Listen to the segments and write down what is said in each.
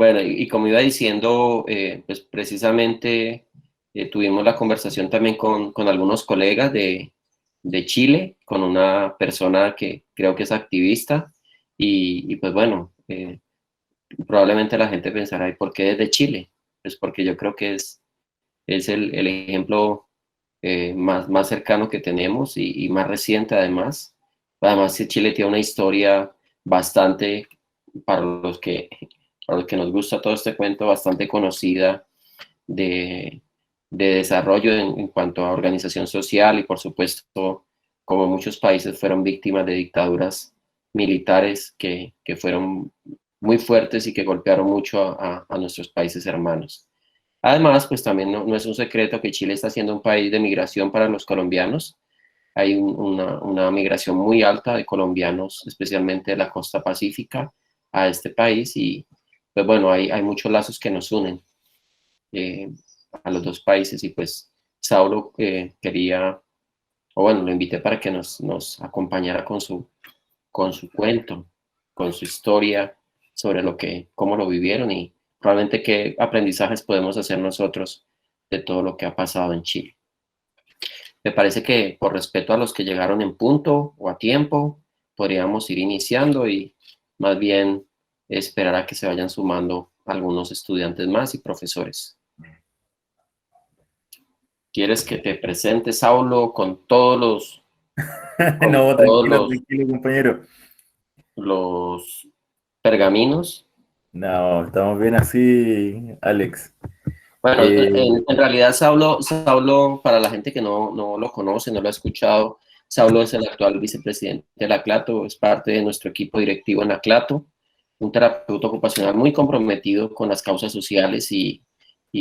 Bueno, y como iba diciendo, pues precisamente tuvimos la conversación también con algunos colegas de Chile, con una persona que creo que es activista, y pues bueno, probablemente la gente pensará, ¿y por qué desde Chile? Pues porque yo creo que es el ejemplo más cercano que tenemos y más reciente además. Además, que Chile tiene una historia bastante, para para los que nos gusta todo este cuento, bastante conocida de, de desarrollo en cuanto a organización social y por supuesto, como muchos países fueron víctimas de dictaduras militares que fueron muy fuertes y que golpearon mucho a nuestros países hermanos. Además, pues también no es un secreto que Chile está siendo un país de migración para los colombianos. Hay una migración muy alta de colombianos, especialmente de la costa pacífica, a este país y pues bueno, hay muchos lazos que nos unen eh, a los dos países y pues Saulo quería, o bueno, lo invité para que nos acompañara con su cuento, con su historia sobre cómo lo vivieron y probablemente qué aprendizajes podemos hacer nosotros de todo lo que ha pasado en Chile. Me parece que por respeto a los que llegaron en punto o a tiempo, podríamos ir iniciando y más bien esperar a que se vayan sumando algunos estudiantes más y profesores. ¿Quieres que te presente, Saulo, con No, todos tranquilo, tranquilo, compañero. los pergaminos? No, estamos bien así, Alex. Bueno, Eh, en realidad Saulo, para la gente que no lo conoce, no lo ha escuchado, Saulo es el actual vicepresidente de la CLATO, es parte de nuestro equipo directivo en la CLATO, un terapeuta ocupacional muy comprometido con las causas sociales y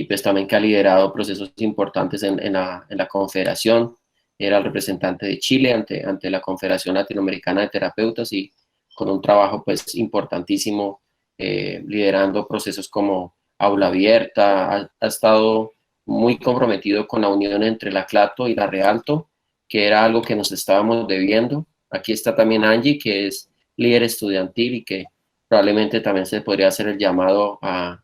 pues también que ha liderado procesos importantes en la Confederación. Era el representante de Chile ante la Confederación Latinoamericana de Terapeutas y con un trabajo pues importantísimo liderando procesos como Aula Abierta, ha estado muy comprometido con la unión entre la Clato y la Realto, que era algo que nos estábamos debiendo. Aquí está también Angie, que es líder estudiantil y que probablemente también se podría hacer el llamado a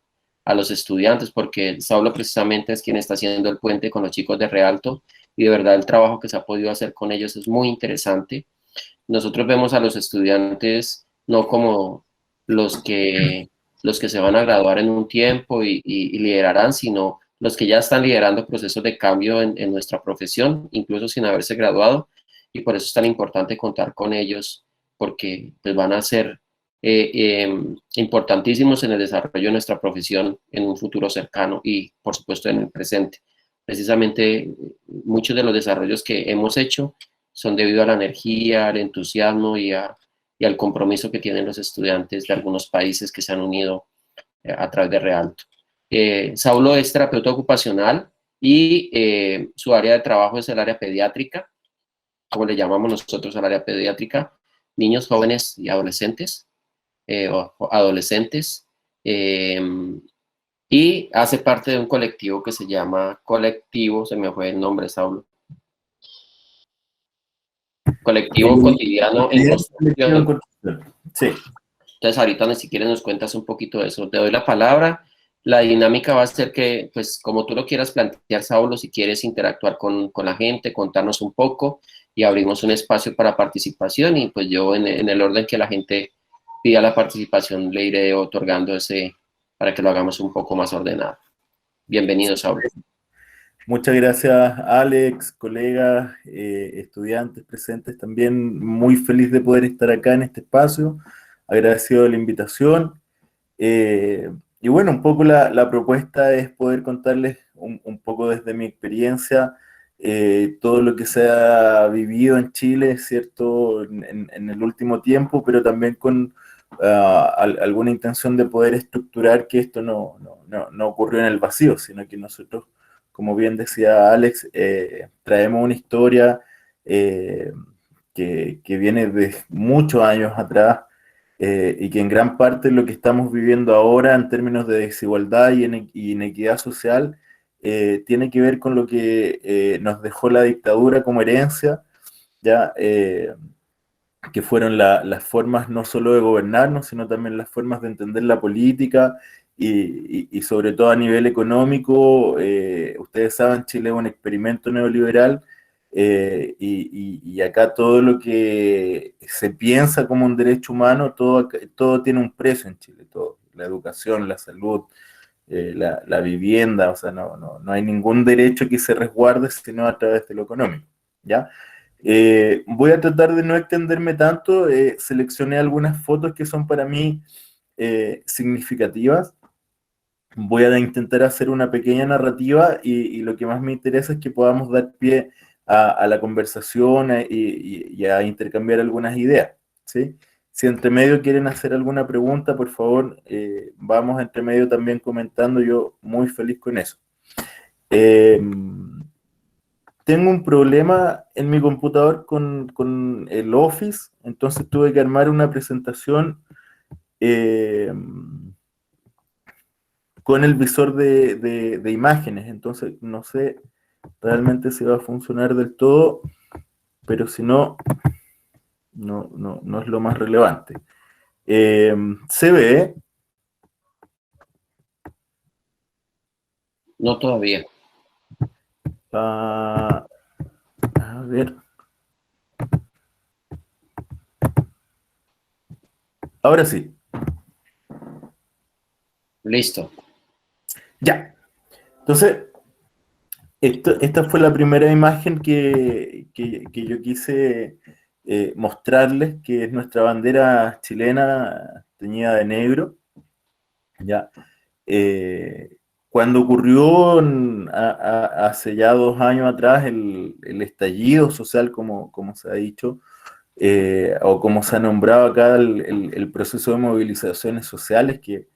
los estudiantes, porque Saulo precisamente es quien está haciendo el puente con los chicos de Realto y de verdad el trabajo que se ha podido hacer con ellos es muy interesante. Nosotros vemos a los estudiantes no como los que, los que se van a graduar en un tiempo y liderarán, sino los que ya están liderando procesos de cambio en nuestra profesión, incluso sin haberse graduado, y por eso es tan importante contar con ellos, porque pues, van a ser importantísimos en el desarrollo de nuestra profesión en un futuro cercano y, por supuesto, en el presente. Precisamente, muchos de los desarrollos que hemos hecho son debido a la energía, al entusiasmo y al compromiso que tienen los estudiantes de algunos países que se han unido a través de Realto. Saulo es terapeuta ocupacional y su área de trabajo es el área pediátrica, como le llamamos nosotros al área pediátrica, niños, jóvenes y adolescentes, o adolescentes, eh, y hace parte de un colectivo que se llama Colectivo, se me fue el nombre, Saulo, Colectivo Cotidiano en colectivo en Construcción. construcción. Sí, Entonces, ahorita si quieres nos cuentas un poquito de eso. Te doy la palabra. La dinámica va a ser que, pues, como tú lo quieras plantear, Saulo, si quieres interactuar con la gente, contarnos un poco y abrimos un espacio para participación y pues yo en el orden que la gente pida la participación le iré otorgando ese para que lo hagamos un poco más ordenado. Bienvenido, Saulo. muchas gracias, Alex, colegas, estudiantes presentes también. Muy feliz de poder estar acá en este espacio. Agradecido de la invitación. Y bueno, un poco la propuesta es poder contarles un poco desde mi experiencia todo lo que se ha vivido en Chile, ¿cierto? En el último tiempo, pero también con alguna intención de poder estructurar que esto no ocurrió en el vacío, sino que nosotros, como bien decía Alex, traemos una historia eh, que viene de muchos años atrás y que en gran parte lo que estamos viviendo ahora en términos de desigualdad y inequidad social tiene que ver con lo que nos dejó la dictadura como herencia, ya que fueron las formas no solo de gobernarnos, sino también las formas de entender la política y sobre todo a nivel económico. Ustedes saben, Chile es un experimento neoliberal, y acá todo lo que se piensa como un derecho humano, todo tiene un precio en Chile, todo, la educación, la salud, la vivienda. O sea, no hay ningún derecho que se resguarde sino a través de lo económico, ¿ya? Voy a tratar de no extenderme tanto. Seleccioné algunas fotos que son para mí significativas. Voy a intentar hacer una pequeña narrativa, y lo que más me interesa es que podamos dar pie a la conversación, y a intercambiar algunas ideas, ¿sí? Si entre medio quieren hacer alguna pregunta, por favor, vamos entre medio también comentando. Yo muy feliz con eso. Eh, Tengo un problema en mi computador con el Office, entonces tuve que armar una presentación eh, con el visor de imágenes. Entonces no sé realmente si va a funcionar del todo, pero si no, no es lo más relevante. ¿Se ve? No todavía. Ah, a ver. Ahora sí. Listo. Ya. Entonces, esta fue la primera imagen que yo quise mostrarles, que es nuestra bandera chilena teñida de negro. ¿Ya? Eh, Cuando ocurrió hace ya 2 años atrás el estallido social, como se ha dicho, o como se ha nombrado acá, el proceso de movilizaciones sociales, que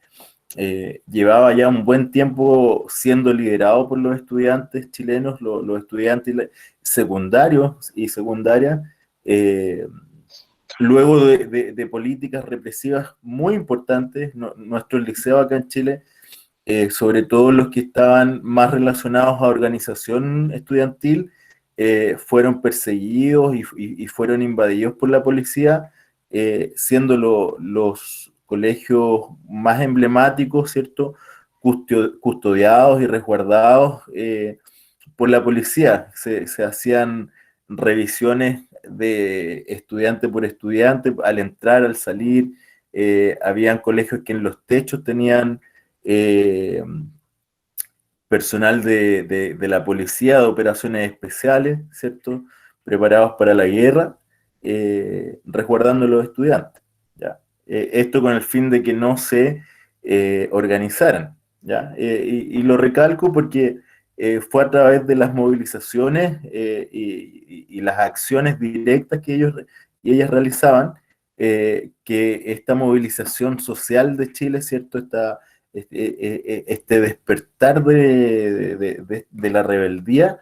llevaba ya un buen tiempo siendo liderado por los estudiantes chilenos, los estudiantes secundarios y secundarias. eh, Luego de políticas represivas muy importantes. Nuestros liceos acá en Chile, sobre todo los que estaban más relacionados a organización estudiantil, fueron perseguidos y fueron invadidos por la policía, siendo los colegios más emblemáticos, ¿cierto? Custodiados y resguardados por la policía. Se hacían revisiones de estudiante por estudiante al entrar, al salir. Habían colegios que en los techos tenían eh, personal de la policía, de operaciones especiales, ¿cierto? Preparados para la guerra, resguardando a los estudiantes, ¿ya? Esto con el fin de que no se organizaran, ¿ya? Y lo recalco porque fue a través de las movilizaciones y las acciones directas que ellos y ellas realizaban, que esta movilización social de Chile, ¿cierto? Este despertar de la rebeldía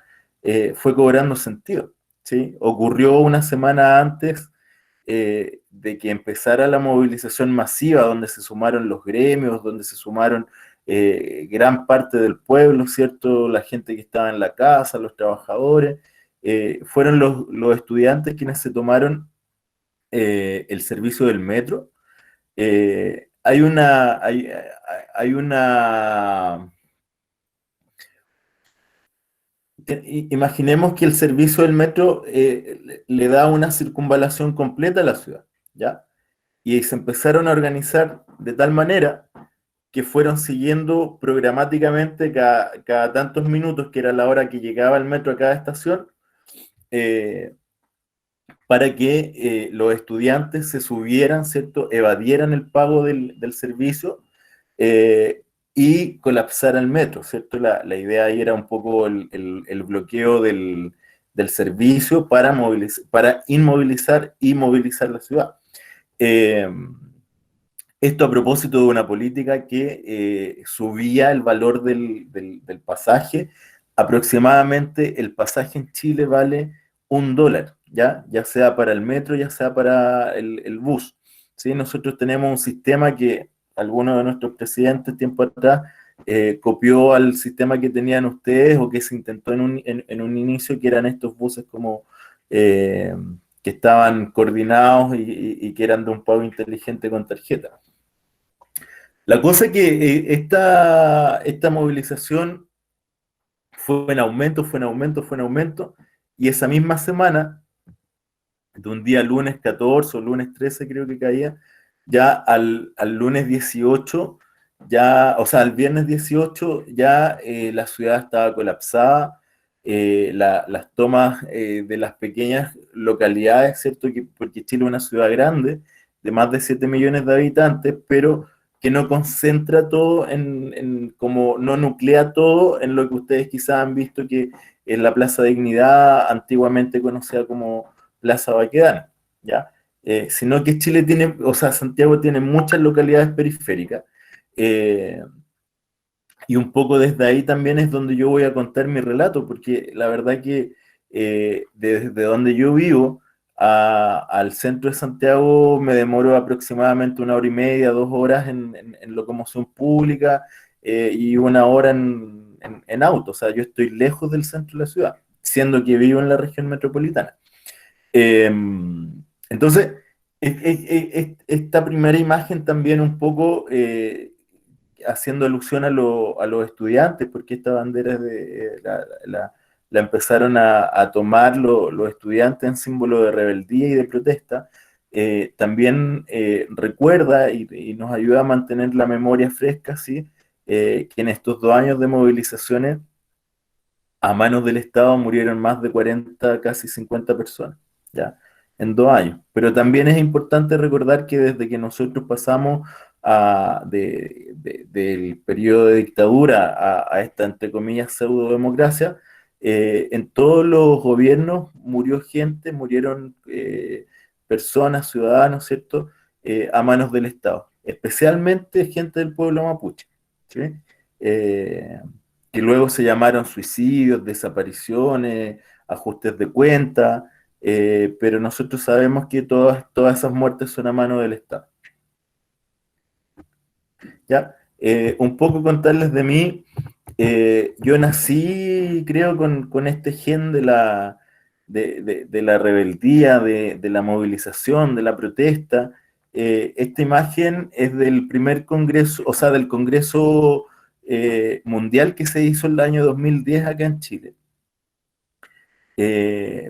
fue cobrando sentido, ¿sí? Ocurrió una semana antes de que empezara la movilización masiva, donde se sumaron los gremios, donde se sumaron gran parte del pueblo, ¿cierto? La gente que estaba en la casa, los trabajadores. Fueron los estudiantes quienes se tomaron el servicio del metro. Hay una, hay una, imaginemos que el servicio del metro le da una circunvalación completa a la ciudad, ¿ya? Y se empezaron a organizar de tal manera que fueron siguiendo programáticamente cada tantos minutos, que era la hora que llegaba el metro a cada estación, eh, para que los estudiantes se subieran, ¿cierto? Evadieran el pago del servicio, eh, y colapsar el metro, ¿cierto? La idea ahí era un poco el bloqueo del servicio para inmovilizar y movilizar la ciudad. Eh, Esto a propósito de una política que subía el valor del pasaje. Aproximadamente el pasaje en Chile vale $1, ya sea para el metro, ya sea para el bus, ¿sí? Nosotros tenemos un sistema que algunos de nuestros presidentes tiempo atrás copió al sistema que tenían ustedes, o que se intentó en un inicio, que eran estos buses como eh, que estaban coordinados y que eran de un pago inteligente con tarjeta. La cosa es que esta movilización fue en aumento, fue en aumento, fue en aumento, y esa misma semana, de un día lunes 14 o lunes 13 creo que caía, ya al lunes 18, ya, o sea, al viernes 18 ya la ciudad estaba colapsada, las tomas de las pequeñas localidades, ¿cierto? Porque Chile es una ciudad grande, de más de 7 millones de habitantes, pero que no concentra todo como no nuclea todo en lo que ustedes quizás han visto que es la Plaza Dignidad, antiguamente conocida como Plaza Baquedano, ¿ya? Sino que Chile tiene, o sea, Santiago tiene muchas localidades periféricas, eh, y un poco desde ahí también es donde yo voy a contar mi relato, porque la verdad que desde donde yo vivo al centro de Santiago me demoro aproximadamente 1 hora y media, 2 horas en locomoción pública, y 1 hora en auto, o sea, yo estoy lejos del centro de la ciudad, siendo que vivo en la región metropolitana. Eh, entonces, esta primera imagen también un poco haciendo alusión a los estudiantes, porque esta bandera la empezaron a tomar los estudiantes en símbolo de rebeldía y de protesta, también recuerda y nos ayuda a mantener la memoria fresca, ¿sí? Que en estos 2 años de movilizaciones a manos del Estado murieron más de 40, casi 50 personas, ¿ya? En 2 años. Pero también es importante recordar que desde que nosotros pasamos del periodo de dictadura a esta, entre comillas, pseudo-democracia, en todos los gobiernos murió gente, murieron personas, ciudadanos, ¿cierto? A manos del Estado, especialmente gente del pueblo mapuche, ¿sí? Eh, que luego se llamaron suicidios, desapariciones, ajustes de cuenta, pero nosotros sabemos que todas esas muertes son a mano del Estado. ¿Ya? Un poco contarles de mí, yo nací, creo, con este gen de la rebeldía, de la movilización, de la protesta. Esta imagen es del primer congreso, o sea, del congreso mundial que se hizo en el año 2010 acá en Chile.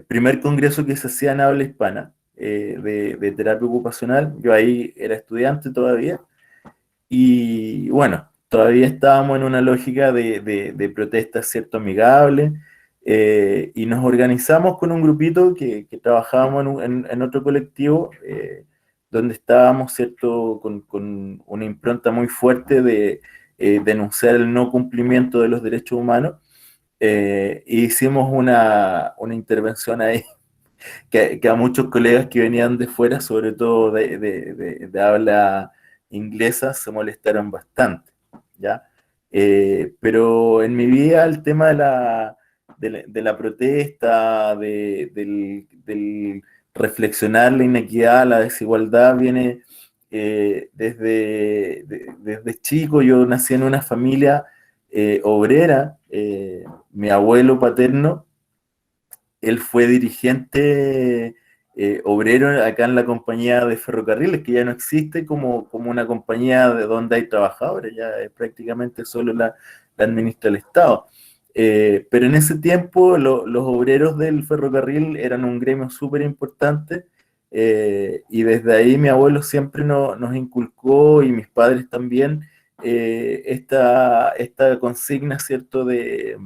Primer congreso que se hacía en habla hispana, de terapia ocupacional. Yo ahí era estudiante todavía. Y bueno, todavía estábamos en una lógica de protesta, ¿cierto?, amigable, y nos organizamos con un grupito que trabajábamos en otro colectivo, donde estábamos, ¿cierto?, con una impronta muy fuerte de denunciar el no cumplimiento de los derechos humanos, e hicimos una intervención ahí que a muchos colegas que venían de fuera, sobre todo de habla inglesa, se molestaron bastante, ¿ya? Pero en mi vida el tema de la protesta, del reflexionar la inequidad, la desigualdad, viene desde chico. Yo nací en una familia obrera. Mi abuelo paterno, él fue dirigente obrero acá en la compañía de ferrocarriles, que ya no existe como una compañía de donde hay trabajadores, ya prácticamente solo la administra el Estado. Pero en ese tiempo los obreros del ferrocarril eran un gremio súper importante, y desde ahí mi abuelo siempre nos inculcó, y mis padres también, esta consigna, ¿cierto?, de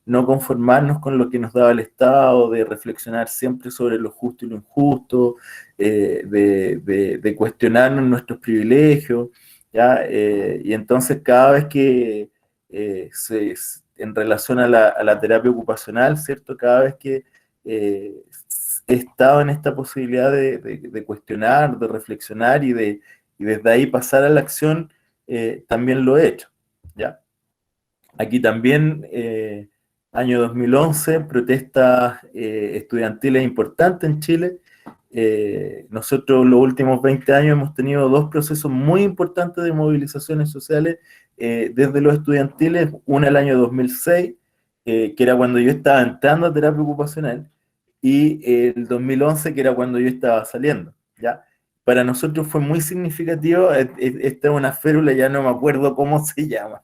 no conformarnos con lo que nos daba el Estado, de reflexionar siempre sobre lo justo y lo injusto, de cuestionarnos nuestros privilegios, ¿ya? Y entonces cada vez que en relación a la terapia ocupacional, ¿cierto? Cada vez que he estado en esta posibilidad de cuestionar, de reflexionar y desde ahí pasar a la acción, también lo he hecho, ¿ya? Aquí también, año 2011, protestas estudiantiles importantes en Chile. Nosotros los últimos 20 años hemos tenido dos procesos muy importantes de movilizaciones sociales desde los estudiantiles. Una el año 2006, que era cuando yo estaba entrando a terapia ocupacional, y el 2011, que era cuando yo estaba saliendo, ¿ya? para nosotros fue muy significativo. Esta es una férula, ya no me acuerdo cómo se llama.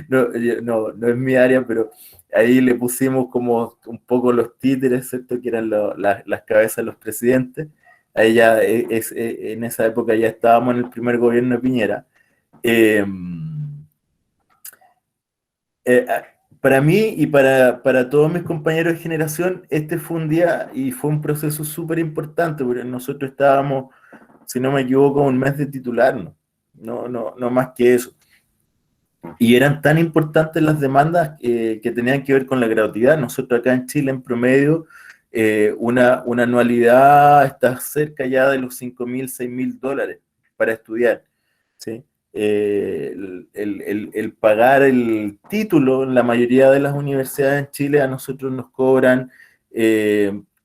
No es mi área, pero ahí le pusimos como un poco los títeres, ¿cierto? Que eran las cabezas de los presidentes. Ahí ya en esa época ya estábamos en el primer gobierno de Piñera. Eh, eh, para mí y para todos mis compañeros de generación, este fue un día y fue un proceso súper importante, porque nosotros estábamos, si no me equivoco, un mes de titularnos, no más que eso. Y eran tan importantes las demandas que tenían que ver con la gratuidad. Nosotros acá en Chile, en promedio, una anualidad está cerca ya de los 5.000, $6.000 para estudiar, ¿sí? El pagar el título en la mayoría de las universidades en Chile a nosotros nos cobran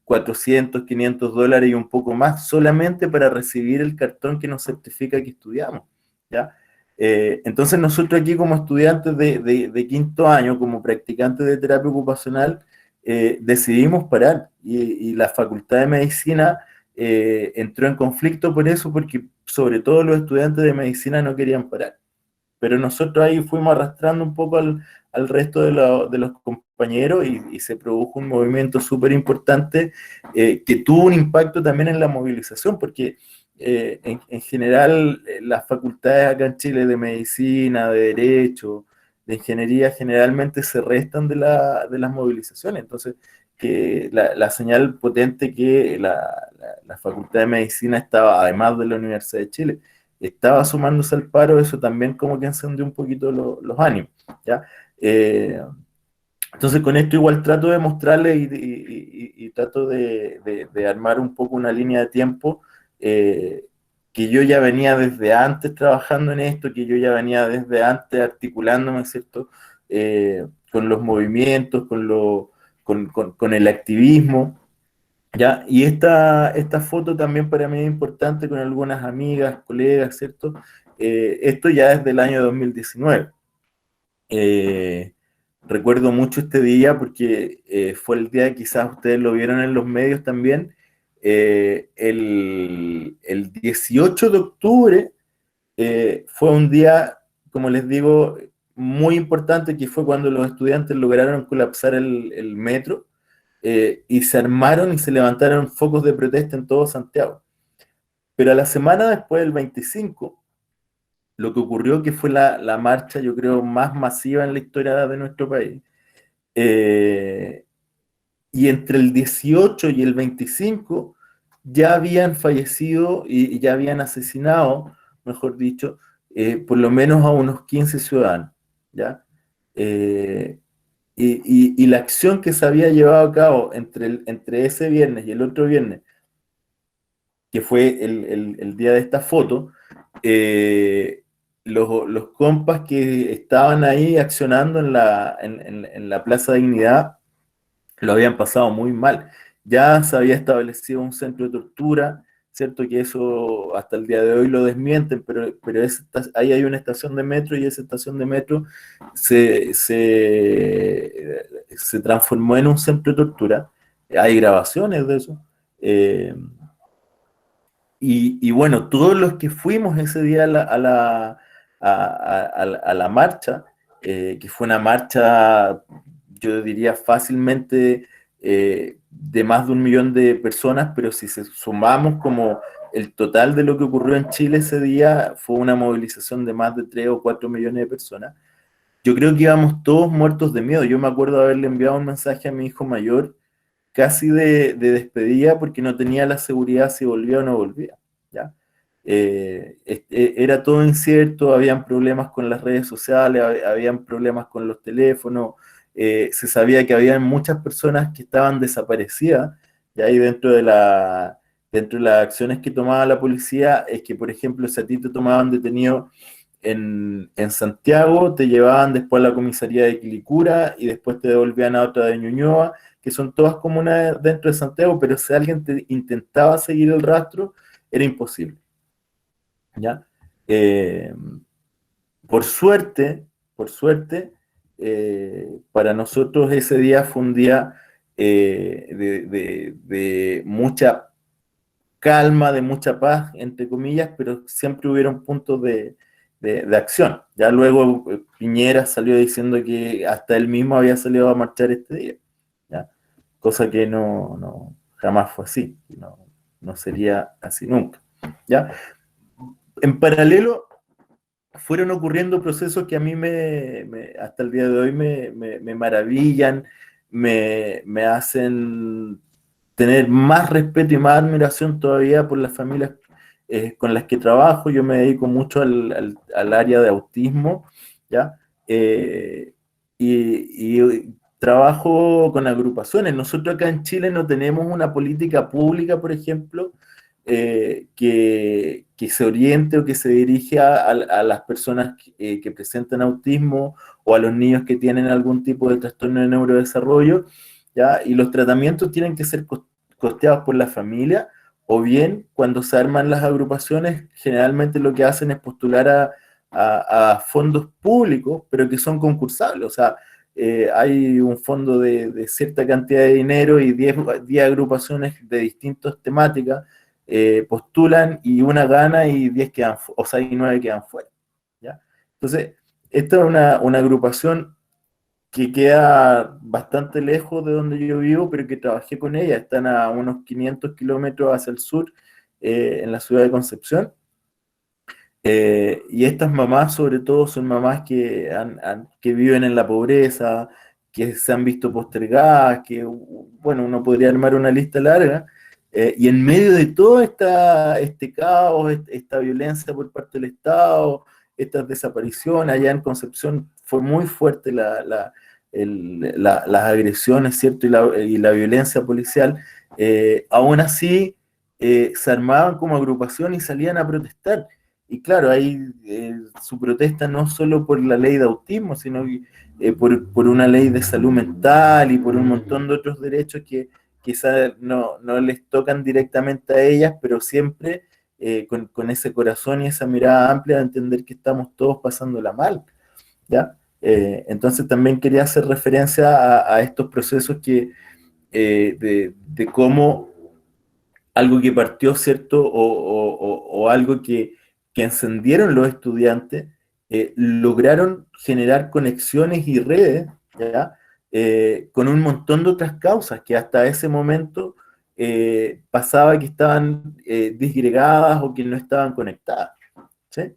400, $500 y un poco más solamente para recibir el cartón que nos certifica que estudiamos, ¿ya? Entonces nosotros aquí como estudiantes de quinto año, como practicantes de terapia ocupacional, decidimos parar y la Facultad de Medicina entró en conflicto por eso, porque sobre todo los estudiantes de medicina no querían parar. Pero nosotros ahí fuimos arrastrando un poco al resto de los compañeros y se produjo un movimiento súper importante que tuvo un impacto también en la movilización, porque en general las facultades acá en Chile de medicina, de derecho, de ingeniería, generalmente se restan de las movilizaciones. Entonces, que la señal potente que la Facultad de Medicina estaba, además de la Universidad de Chile, estaba sumándose al paro, eso también como que encendió un poquito los ánimos, ¿ya? Entonces con esto igual trato de mostrarle y trato de armar un poco una línea de tiempo que yo ya venía desde antes trabajando en esto, que yo ya venía desde antes articulándome, ¿cierto? Con los movimientos, con el activismo, ¿ya? Y esta foto también para mí es importante con algunas amigas, colegas, ¿cierto? Esto ya es del año 2019. Eh, Recuerdo mucho este día porque fue el día, quizás ustedes lo vieron en los medios también, el 18 de octubre fue un día, como les digo, muy importante, que fue cuando los estudiantes lograron colapsar el metro y se armaron y se levantaron focos de protesta en todo Santiago. Pero a la semana después, el 25, lo que ocurrió que fue la marcha, yo creo, más masiva en la historia de nuestro país. Eh, y entre el 18 y el 25 ya habían fallecido y ya habían asesinado, mejor dicho, por lo menos a unos 15 ciudadanos, ¿ya? Eh, y la acción que se había llevado a cabo entre ese viernes y el otro viernes, que fue el día de esta foto, los compas que estaban ahí accionando en la Plaza Dignidad lo habían pasado muy mal. Ya se había establecido un centro de tortura, ¿cierto? Que eso hasta el día de hoy lo desmienten, pero ahí hay una estación de metro y esa estación de metro se transformó en un centro de tortura. Hay grabaciones de eso. Y bueno, todos los que fuimos ese día a la marcha, que fue una marcha, yo diría fácilmente de más de 1 millón de personas, pero si se sumamos como el total de lo que ocurrió en Chile ese día, fue una movilización de más de 3 o 4 millones de personas. Yo creo que íbamos todos muertos de miedo. Yo me acuerdo de haberle enviado un mensaje a mi hijo mayor casi de despedida porque no tenía la seguridad si volvía o no volvía, ¿ya? Era todo incierto, habían problemas con las redes sociales, habían problemas con los teléfonos, se sabía que había muchas personas que estaban desaparecidas, y ahí dentro de las acciones que tomaba la policía, es que, por ejemplo, si a ti te tomaban detenido en Santiago, te llevaban después a la comisaría de Quilicura y después te devolvían a otra de Ñuñoa, que son todas comunas dentro de Santiago, pero si alguien te intentaba seguir el rastro, era imposible, ¿ya? Eh, por suerte, para nosotros ese día fue un día de mucha calma, de mucha paz, entre comillas, pero siempre hubieron puntos de acción. Ya luego Piñera salió diciendo que hasta él mismo había salido a marchar este día, ¿ya? Cosa que jamás fue así, no sería así nunca, ¿ya? En paralelo fueron ocurriendo procesos que a mí hasta el día de hoy me maravillan, me hacen tener más respeto y más admiración todavía por las familias con las que trabajo. Yo me dedico mucho al área de autismo, ¿ya? Eh, y trabajo con agrupaciones. Nosotros acá en Chile no tenemos una política pública, por ejemplo, que se oriente o que se dirige a las personas que presentan autismo o a los niños que tienen algún tipo de trastorno de neurodesarrollo, ¿ya? Y los tratamientos tienen que ser costeados por la familia, o bien cuando se arman las agrupaciones, generalmente lo que hacen es postular a fondos públicos, pero que son concursables. O sea, hay un fondo de cierta cantidad de dinero y 10 agrupaciones de distintas temáticas postulan y una gana y 10 quedan, o sea, y 9 quedan fuera, ¿ya? Entonces, esta es una agrupación que queda bastante lejos de donde yo vivo, pero que trabajé con ella. Están a unos 500 kilómetros hacia el sur, en la ciudad de Concepción. Y estas mamás, sobre todo, son mamás que viven en la pobreza, que se han visto postergadas, que, bueno, uno podría armar una lista larga. Y en medio de todo este caos, esta violencia por parte del Estado, estas desapariciones, allá en Concepción fue muy fuerte las agresiones, ¿cierto? Y la violencia policial. Aún así, se armaban como agrupación y salían a protestar. Y claro, ahí su protesta no solo por la ley de autismo, sino por una ley de salud mental y por un montón de otros derechos que quizás no les tocan directamente a ellas, pero siempre con ese corazón y esa mirada amplia de entender que estamos todos pasándola mal, ¿ya? Entonces también quería hacer referencia a estos procesos de cómo algo que partió, ¿cierto? O algo que encendieron los estudiantes, lograron generar conexiones y redes, ¿ya? Con un montón de otras causas que hasta ese momento pasaba que estaban disgregadas o que no estaban conectadas, ¿sí?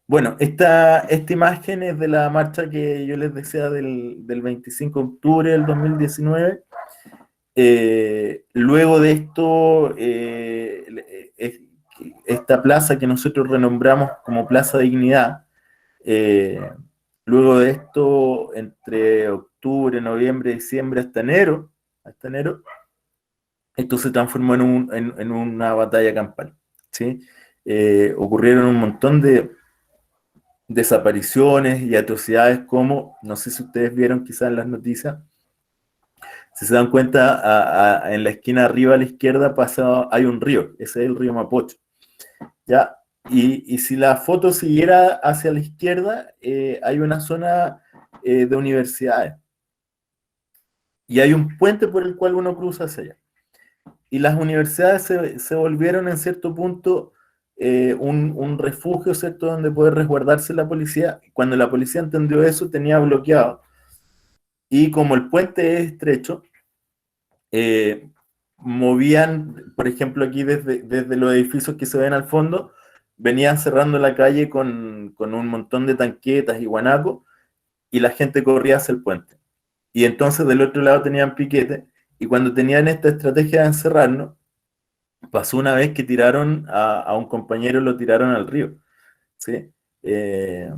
Bueno, esta imagen es de la marcha que yo les decía del 25 de octubre del 2019. Luego de esto, esta plaza que nosotros renombramos como Plaza Dignidad, eh, luego de esto, entre octubre, noviembre, diciembre hasta enero, esto se transformó en una batalla campal, ¿sí? Ocurrieron un montón de desapariciones y atrocidades como, no sé si ustedes vieron quizás en las noticias, si se dan cuenta, en la esquina arriba a la izquierda hay un río, ese es el río Mapocho, ¿ya? Y si la foto siguiera hacia la izquierda, hay una zona de universidades, y hay un puente por el cual uno cruza hacia allá. Y las universidades se volvieron en cierto punto un refugio, ¿cierto?, donde poder resguardarse la policía. Cuando la policía entendió eso, tenía bloqueado. Y como el puente es estrecho, eh, movían, por ejemplo, aquí desde los edificios que se ven al fondo, venían cerrando la calle con un montón de tanquetas y guanacos, y la gente corría hacia el puente. Y entonces del otro lado tenían piquete, y cuando tenían esta estrategia de encerrarnos, pasó una vez que tiraron a un compañero, lo tiraron al río, ¿sí? Eh,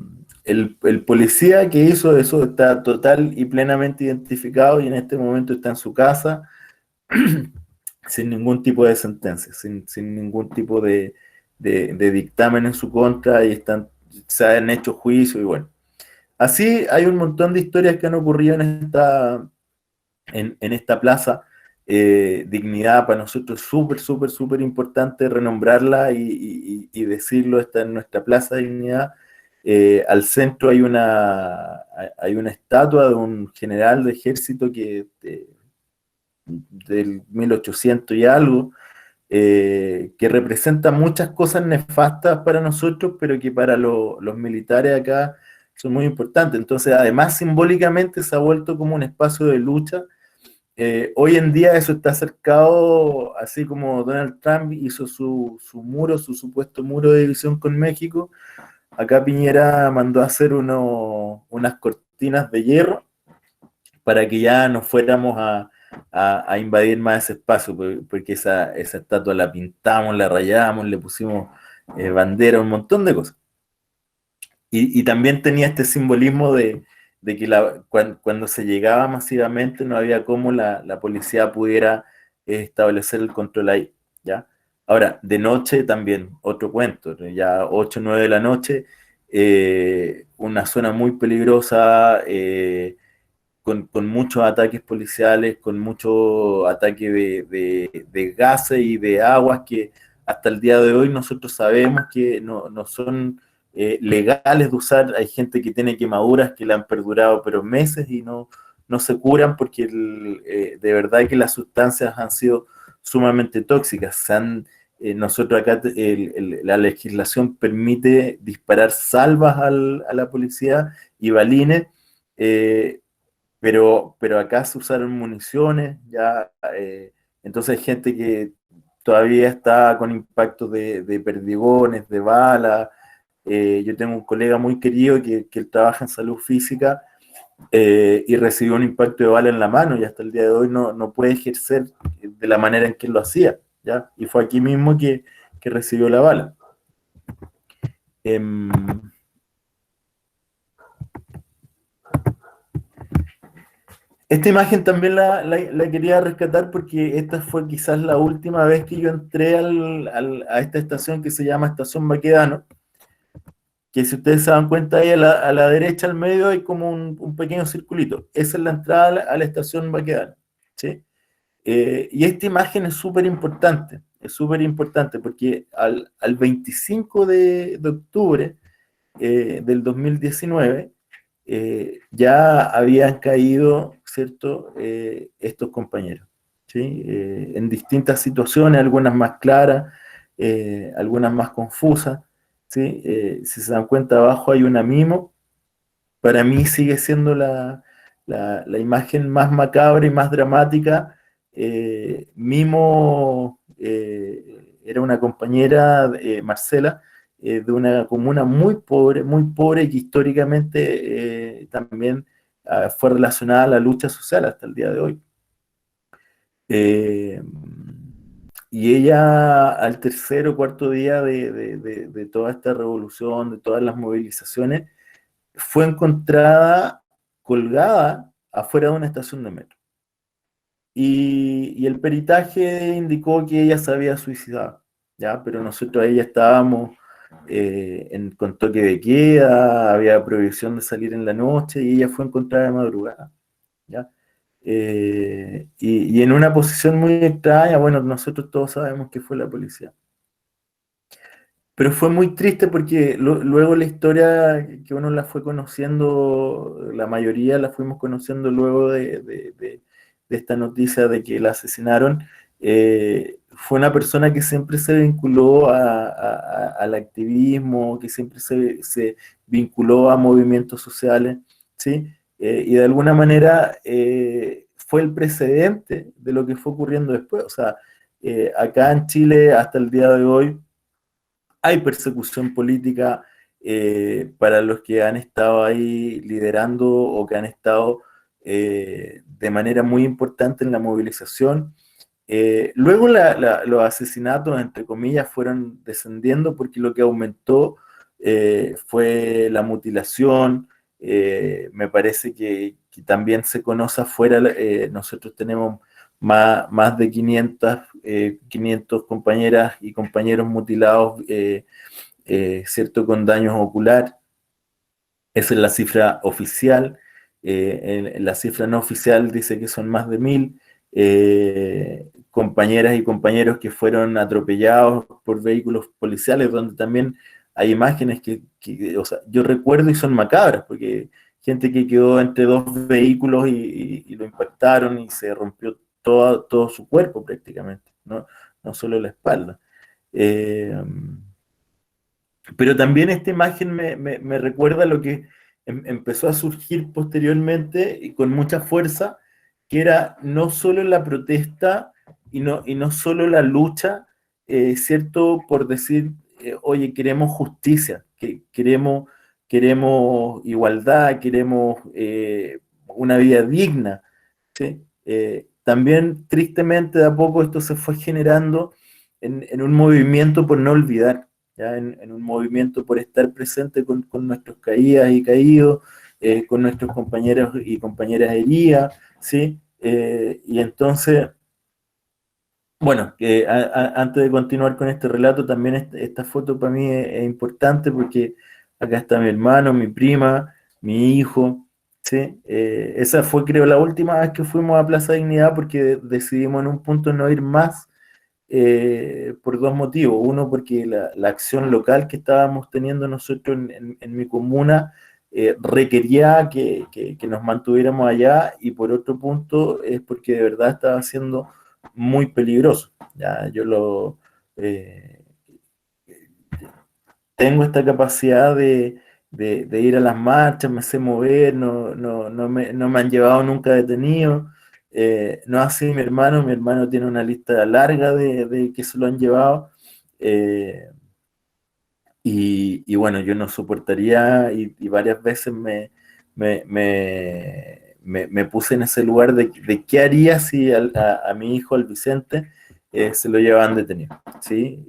el policía que hizo eso está total y plenamente identificado, y en este momento está en su casa sin ningún tipo de sentencia, sin ningún tipo de dictamen en su contra, y se han hecho juicios y bueno. Así hay un montón de historias que han ocurrido en esta plaza. Dignidad para nosotros es súper, súper, súper importante renombrarla y decirlo. Está en nuestra Plaza Dignidad. Al centro hay una estatua de un general de ejército del 1800 y algo, que representa muchas cosas nefastas para nosotros, pero que para los militares acá son muy importantes. Entonces, además, simbólicamente se ha vuelto como un espacio de lucha. Hoy en día eso está cercado, así como Donald Trump hizo su muro, su supuesto muro de división con México. Acá Piñera mandó a hacer unas cortinas de hierro para que ya no fuéramos a invadir más ese espacio, porque esa estatua la pintamos, la rayamos, le pusimos bandera, un montón de cosas. Y también tenía este simbolismo de que cuando se llegaba masivamente no había cómo la policía pudiera establecer el control ahí, ¿ya? Ahora, de noche también, otro cuento, ya 8 o 9 de la noche, una zona muy peligrosa, con muchos ataques policiales, con mucho ataque de gases y de aguas que hasta el día de hoy nosotros sabemos que no son legales de usar. Hay gente que tiene quemaduras que le han perdurado pero meses y no se curan porque de verdad que las sustancias han sido sumamente tóxicas. Nosotros acá la legislación permite disparar salvas a la policía y balines, eh, pero acá se usaron municiones, ya, entonces hay gente que todavía está con impactos de perdigones, de balas. Yo tengo un colega muy querido que él trabaja en salud física, y recibió un impacto de bala en la mano y hasta el día de hoy no puede ejercer de la manera en que él lo hacía, ¿ya? Y fue aquí mismo que recibió la bala. Em, Esta imagen también la quería rescatar porque esta fue quizás la última vez que yo entré a esta estación que se llama Estación Baquedano, que si ustedes se dan cuenta ahí a la derecha al medio hay como un pequeño circulito. Esa es la entrada a la Estación Baquedano, ¿sí? Y esta imagen es súper importante porque al 25 de octubre del 2019, ya habían caído, ¿cierto?, estos compañeros, ¿sí? En distintas situaciones, algunas más claras, algunas más confusas, ¿sí? Si se dan cuenta, abajo hay una mimo. Para mí sigue siendo la imagen más macabra y más dramática. Mimo era una compañera, Marcela, de una comuna muy pobre, que históricamente también fue relacionada a la lucha social hasta el día de hoy. Eh, y ella, al tercer o cuarto día de toda esta revolución, de todas las movilizaciones, fue encontrada colgada afuera de una estación de metro. Y el peritaje indicó que ella se había suicidado, ¿ya? Pero nosotros ahí estábamos con toque de queda, había prohibición de salir en la noche y ella fue encontrada de madrugada, ¿ya? Y en una posición muy extraña. Bueno, nosotros todos sabemos que fue la policía. Pero fue muy triste porque luego la historia que uno la fue conociendo, la mayoría la fuimos conociendo luego de esta noticia de que la asesinaron. Fue una persona que siempre se vinculó al activismo, que siempre se vinculó a movimientos sociales, ¿sí? Y de alguna manera fue el precedente de lo que fue ocurriendo después. O sea, acá en Chile hasta el día de hoy hay persecución política para los que han estado ahí liderando o que han estado de manera muy importante en la movilización. Luego los asesinatos, entre comillas, fueron descendiendo porque lo que aumentó fue la mutilación. Me parece que también se conoce afuera, nosotros tenemos más de 500 compañeras y compañeros mutilados, ¿cierto?, con daños oculares. Esa es la cifra oficial. La cifra no oficial dice que son más de 1000 compañeras y compañeros que fueron atropellados por vehículos policiales, donde también hay imágenes o sea, yo recuerdo y son macabras, porque gente que quedó entre dos vehículos y lo impactaron y se rompió todo su cuerpo prácticamente, no solo la espalda. Eh, pero también esta imagen me recuerda lo que empezó a surgir posteriormente y con mucha fuerza, que era no solo la protesta y no solo la lucha, ¿cierto? Por decir, oye, queremos justicia, queremos igualdad, queremos una vida digna, ¿sí? También, tristemente, de a poco esto se fue generando en un movimiento por no olvidar, ¿ya? En un movimiento por estar presente con nuestros caídas y caídos, con nuestros compañeros y compañeras heridas, ¿sí? Y entonces, bueno, antes de continuar con este relato, también esta foto para mí es importante porque acá está mi hermano, mi prima, mi hijo, ¿sí? Esa fue, creo, la última vez que fuimos a Plaza Dignidad porque decidimos en un punto no ir más, por dos motivos. Uno, porque la acción local que estábamos teniendo nosotros en mi comuna requería que nos mantuviéramos allá, y por otro punto es porque de verdad estaba siendo muy peligroso. Ya, eh, tengo esta capacidad de ir a las marchas, me sé mover, no me han llevado nunca detenido. No así mi hermano tiene una lista larga de que se lo han llevado. eh, y bueno, yo no soportaría, y varias veces me puse en ese lugar de qué haría si a mi hijo, al Vicente, se lo llevaban detenido, ¿sí?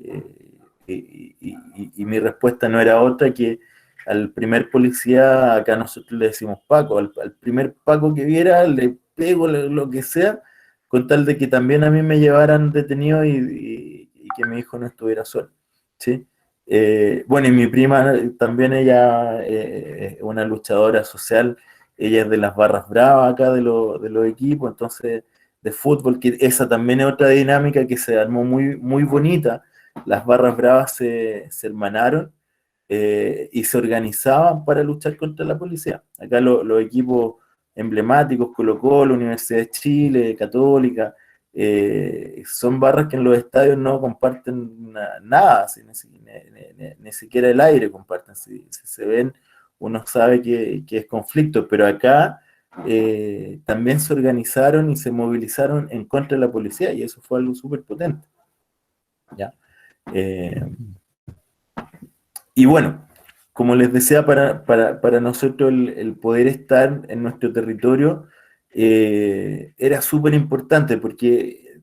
Y mi respuesta no era otra que al primer policía, acá nosotros le decimos Paco, al primer Paco que viera, le pego lo que sea, con tal de que también a mí me llevaran detenido y que mi hijo no estuviera solo, ¿sí? Bueno, y mi prima también, ella es una luchadora social, ella es de las barras bravas acá de los equipos, entonces de fútbol, que esa también es otra dinámica que se armó muy bonita. Las barras bravas se hermanaron, y se organizaban para luchar contra la policía. Acá los equipos emblemáticos, Colo-Colo, Universidad de Chile, Católica, son barras que en los estadios no comparten nada, ni siquiera el aire comparten. Si se ven, uno sabe que es conflicto, pero acá también se organizaron y se movilizaron en contra de la policía, y eso fue algo súper potente. ¿Ya? Eh, y bueno, como les decía, para nosotros el poder estar en nuestro territorio era súper importante, porque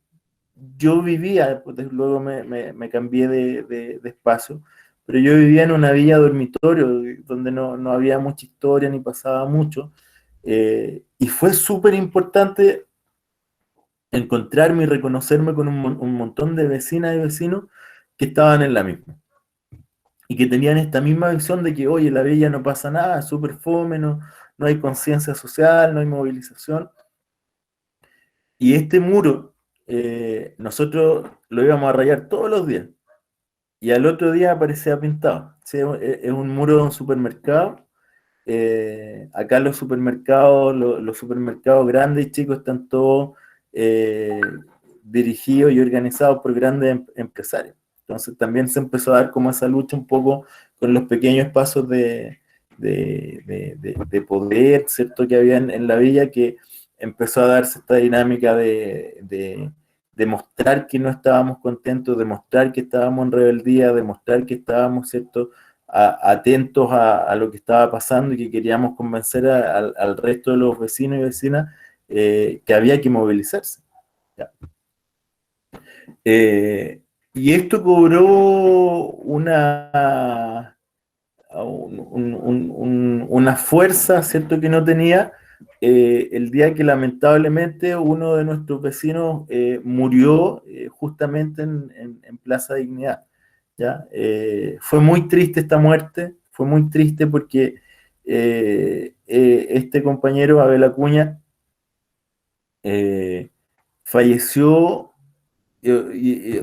yo vivía, pues, luego me cambié de espacio, pero yo vivía en una villa dormitorio donde no había mucha historia ni pasaba mucho, y fue súper importante encontrarme y reconocerme con un montón de vecinas y vecinos que estaban en la misma y que tenían esta misma visión de que, oye, la villa no pasa nada, es súper fome, no hay conciencia social, no hay movilización. Y este muro, nosotros lo íbamos a rayar todos los días, y al otro día aparecía pintado. ¿Sí? Es un muro de un supermercado. Acá los supermercados grandes y chicos están todos eh, dirigidos y organizados por grandes empresarios. Entonces también se empezó a dar como esa lucha un poco con los pequeños pasos de poder, ¿cierto? Que había en la villa, que empezó a darse esta dinámica de mostrar que no estábamos contentos, de mostrar que estábamos en rebeldía, de mostrar que estábamos, ¿cierto?, atentos a lo que estaba pasando, y que queríamos convencer al resto de los vecinos y vecinas que había que movilizarse. ¿Ya? Y esto cobró una fuerza, ¿cierto?, que no tenía el día que lamentablemente uno de nuestros vecinos murió justamente en Plaza Dignidad. ¿Ya? Fue muy triste esta muerte, fue muy triste porque este compañero, Abel Acuña, eh, falleció,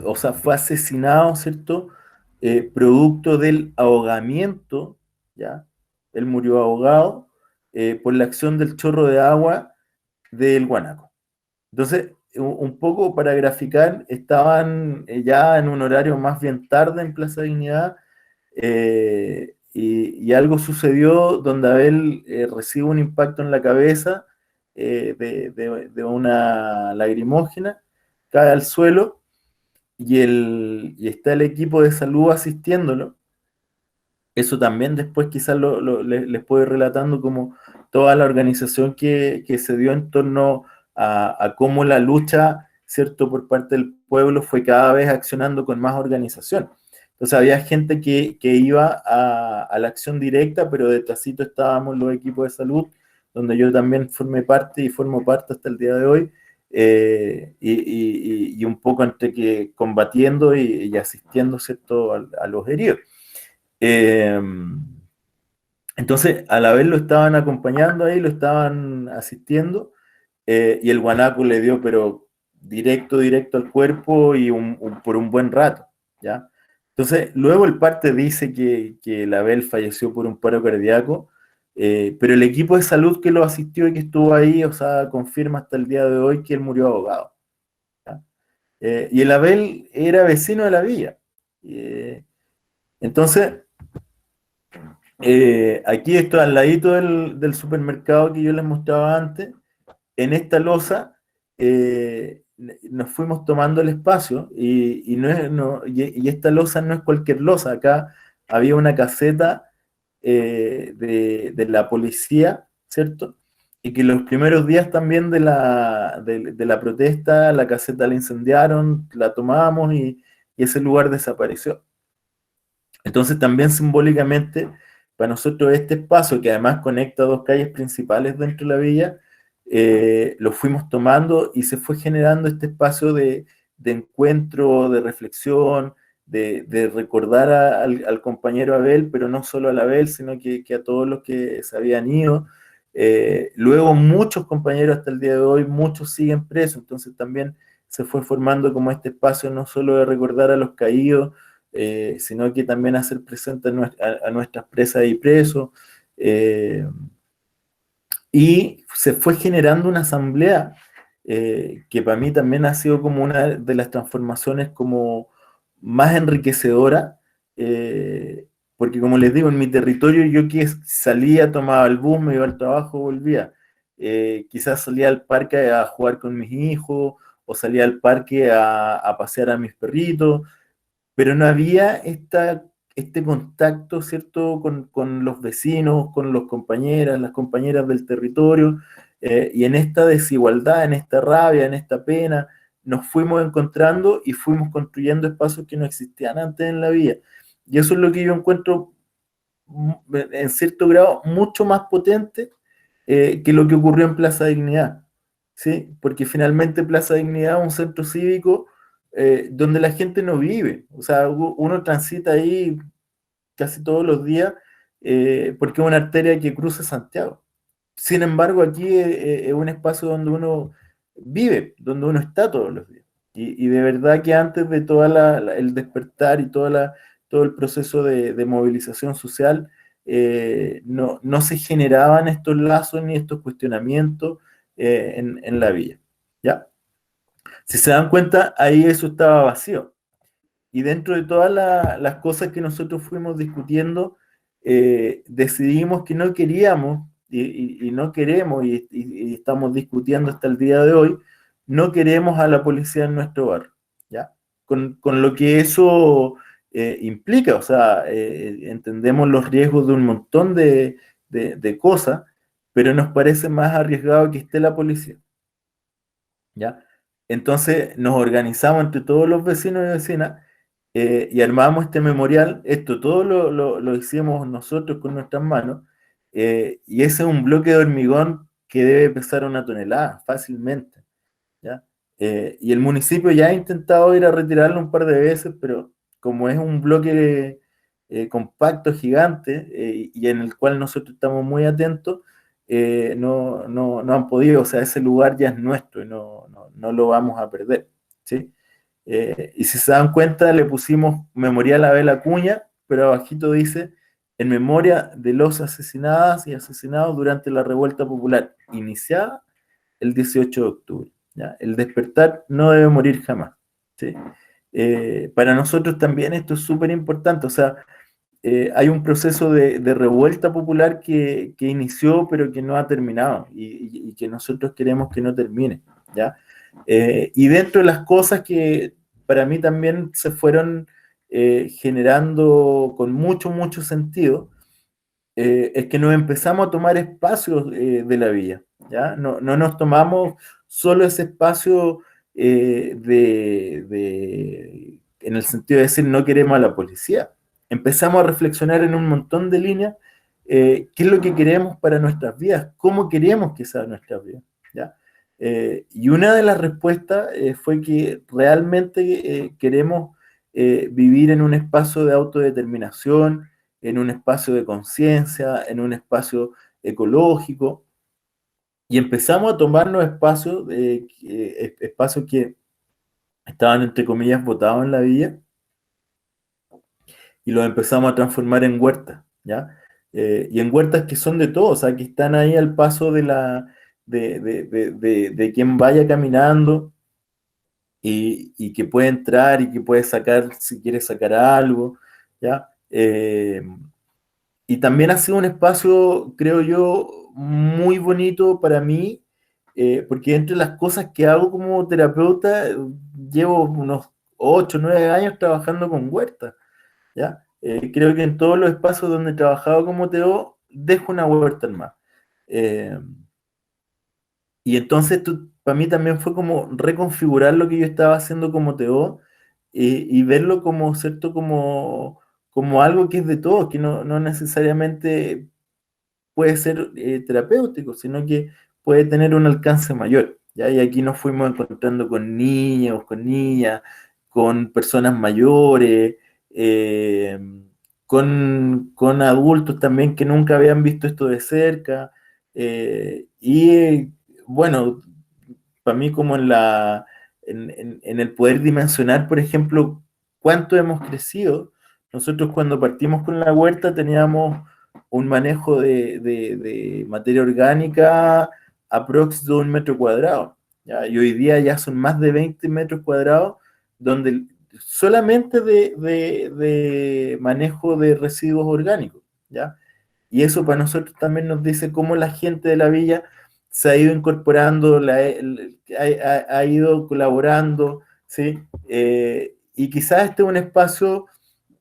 o sea, fue asesinado, ¿cierto? Producto del ahogamiento, ¿ya? Él murió ahogado por la acción del chorro de agua del guanaco. Entonces, un poco para graficar, estaban ya en un horario más bien tarde en Plaza Dignidad, y algo sucedió donde Abel recibe un impacto en la cabeza de una lagrimógena, cae al suelo y está el equipo de salud asistiéndolo. Eso también después quizás les puedo ir relatando como toda la organización que se dio en torno a cómo la lucha, ¿cierto?, por parte del pueblo fue cada vez accionando con más organización. Entonces había gente que iba a la acción directa, pero detrásito estábamos los equipos de salud, donde yo también formé parte y formo parte hasta el día de hoy, y un poco entre que combatiendo y asistiendo, ¿cierto?, a los heridos. Eh, entonces, a la vez lo estaban acompañando ahí, lo estaban asistiendo, y el guanaco le dio, pero directo al cuerpo y por un buen rato, ¿ya? Entonces, luego el parte dice que la Abel falleció por un paro cardíaco, pero el equipo de salud que lo asistió y que estuvo ahí, o sea, confirma hasta el día de hoy que él murió ahogado, ¿ya? Y el Abel era vecino de la villa. Entonces, aquí esto al ladito del supermercado que yo les mostraba antes, en esta losa, nos fuimos tomando el espacio y esta losa no es cualquier losa. Acá había una caseta de la policía, ¿cierto? Y que los primeros días también de la protesta, la caseta la incendiaron, la tomamos y ese lugar desapareció. Entonces también simbólicamente para nosotros este espacio, que además conecta dos calles principales dentro de la villa, lo fuimos tomando y se fue generando este espacio de encuentro, de reflexión, de recordar al compañero Abel, pero no solo a Abel, sino que a todos los que se habían ido. Luego muchos compañeros hasta el día de hoy, muchos siguen presos, entonces también se fue formando como este espacio no solo de recordar a los caídos, sino que también hacer presente a nuestras presas y presos. Y se fue generando una asamblea que para mí también ha sido como una de las transformaciones como más enriquecedora, porque como les digo, en mi territorio yo que salía, tomaba el bus, me iba al trabajo, volvía. Quizás salía al parque a jugar con mis hijos, o salía al parque a pasear a mis perritos, pero no había este contacto, ¿cierto?, con los vecinos, con los compañeras, las compañeras del territorio, y en esta desigualdad, en esta rabia, en esta pena, nos fuimos encontrando y fuimos construyendo espacios que no existían antes en la vida. Y eso es lo que yo encuentro, en cierto grado, mucho más potente que lo que ocurrió en Plaza Dignidad, ¿sí? Porque finalmente Plaza Dignidad es un centro cívico donde la gente no vive, o sea, uno transita ahí casi todos los días porque es una arteria que cruza Santiago. Sin embargo, aquí es un espacio donde uno vive, donde uno está todos los días. Y de verdad que antes de todo el despertar y todo el proceso de movilización social, no se generaban estos lazos ni estos cuestionamientos en la villa. ¿Ya? Si se dan cuenta, ahí eso estaba vacío. Y dentro de todas las cosas que nosotros fuimos discutiendo, decidimos que no queríamos y no queremos, y estamos discutiendo hasta el día de hoy, no queremos a la policía en nuestro barrio, ¿ya? Con lo que eso implica, o sea, entendemos los riesgos de un montón de cosas, pero nos parece más arriesgado que esté la policía, ¿ya? Entonces nos organizamos entre todos los vecinos y vecinas y armamos este memorial. Esto todo lo hicimos nosotros con nuestras manos, y ese es un bloque de hormigón que debe pesar 1 tonelada fácilmente, ¿ya? Y el municipio ya ha intentado ir a retirarlo un par de veces, pero como es un bloque compacto, gigante, y en el cual nosotros estamos muy atentos, no han podido, o sea, ese lugar ya es nuestro y no lo vamos a perder, ¿sí? Y si se dan cuenta, le pusimos Memorial Abel Acuña, pero abajito dice, en memoria de los asesinadas y asesinados durante la revuelta popular, iniciada el 18 de octubre. ¿ya? El despertar no debe morir jamás, ¿sí? Para nosotros también esto es súper importante, o sea, hay un proceso de revuelta popular que inició pero que no ha terminado y que nosotros queremos que no termine, ¿ya? Y dentro de las cosas que para mí también se fueron generando con mucho, mucho sentido, es que nos empezamos a tomar espacios de la villa, ¿ya? No nos tomamos solo ese espacio en el sentido de decir no queremos a la policía. Empezamos a reflexionar en un montón de líneas qué es lo que queremos para nuestras vidas, cómo queremos que sea nuestra vida, ¿ya? Y una de las respuestas fue que realmente queremos vivir en un espacio de autodeterminación, en un espacio de conciencia, en un espacio ecológico, y empezamos a tomarnos espacios que estaban, entre comillas, botados en la villa, y los empezamos a transformar en huertas, ¿ya? Y en huertas que son de todo, o sea, que están ahí al paso de quien vaya caminando, y que puede entrar y que puede sacar, si quiere sacar algo, ¿ya? Y también ha sido un espacio, creo yo, muy bonito para mí, porque entre las cosas que hago como terapeuta, llevo unos 8 9 años trabajando con huertas, ¿ya? Creo que en todos los espacios donde he trabajado como TO, dejo una huerta en más. Eh, y entonces para mí también fue como reconfigurar lo que yo estaba haciendo como TO y verlo como, ¿cierto? Como algo que es de todos, que no necesariamente puede ser terapéutico, sino que puede tener un alcance mayor, ¿ya? Y aquí nos fuimos encontrando con niños, con niñas, con personas mayores, eh, con adultos también que nunca habían visto esto de cerca. Y bueno, para mí como en el poder dimensionar, por ejemplo, cuánto hemos crecido. Nosotros cuando partimos con la huerta teníamos un manejo de materia orgánica aprox de 1 metro cuadrado, ¿ya? Y hoy día ya son más de 20 metros cuadrados donde solamente de manejo de residuos orgánicos, ¿ya? Y eso para nosotros también nos dice cómo la gente de la villa se ha ido incorporando, ha ido colaborando, ¿sí? Y quizás este es un espacio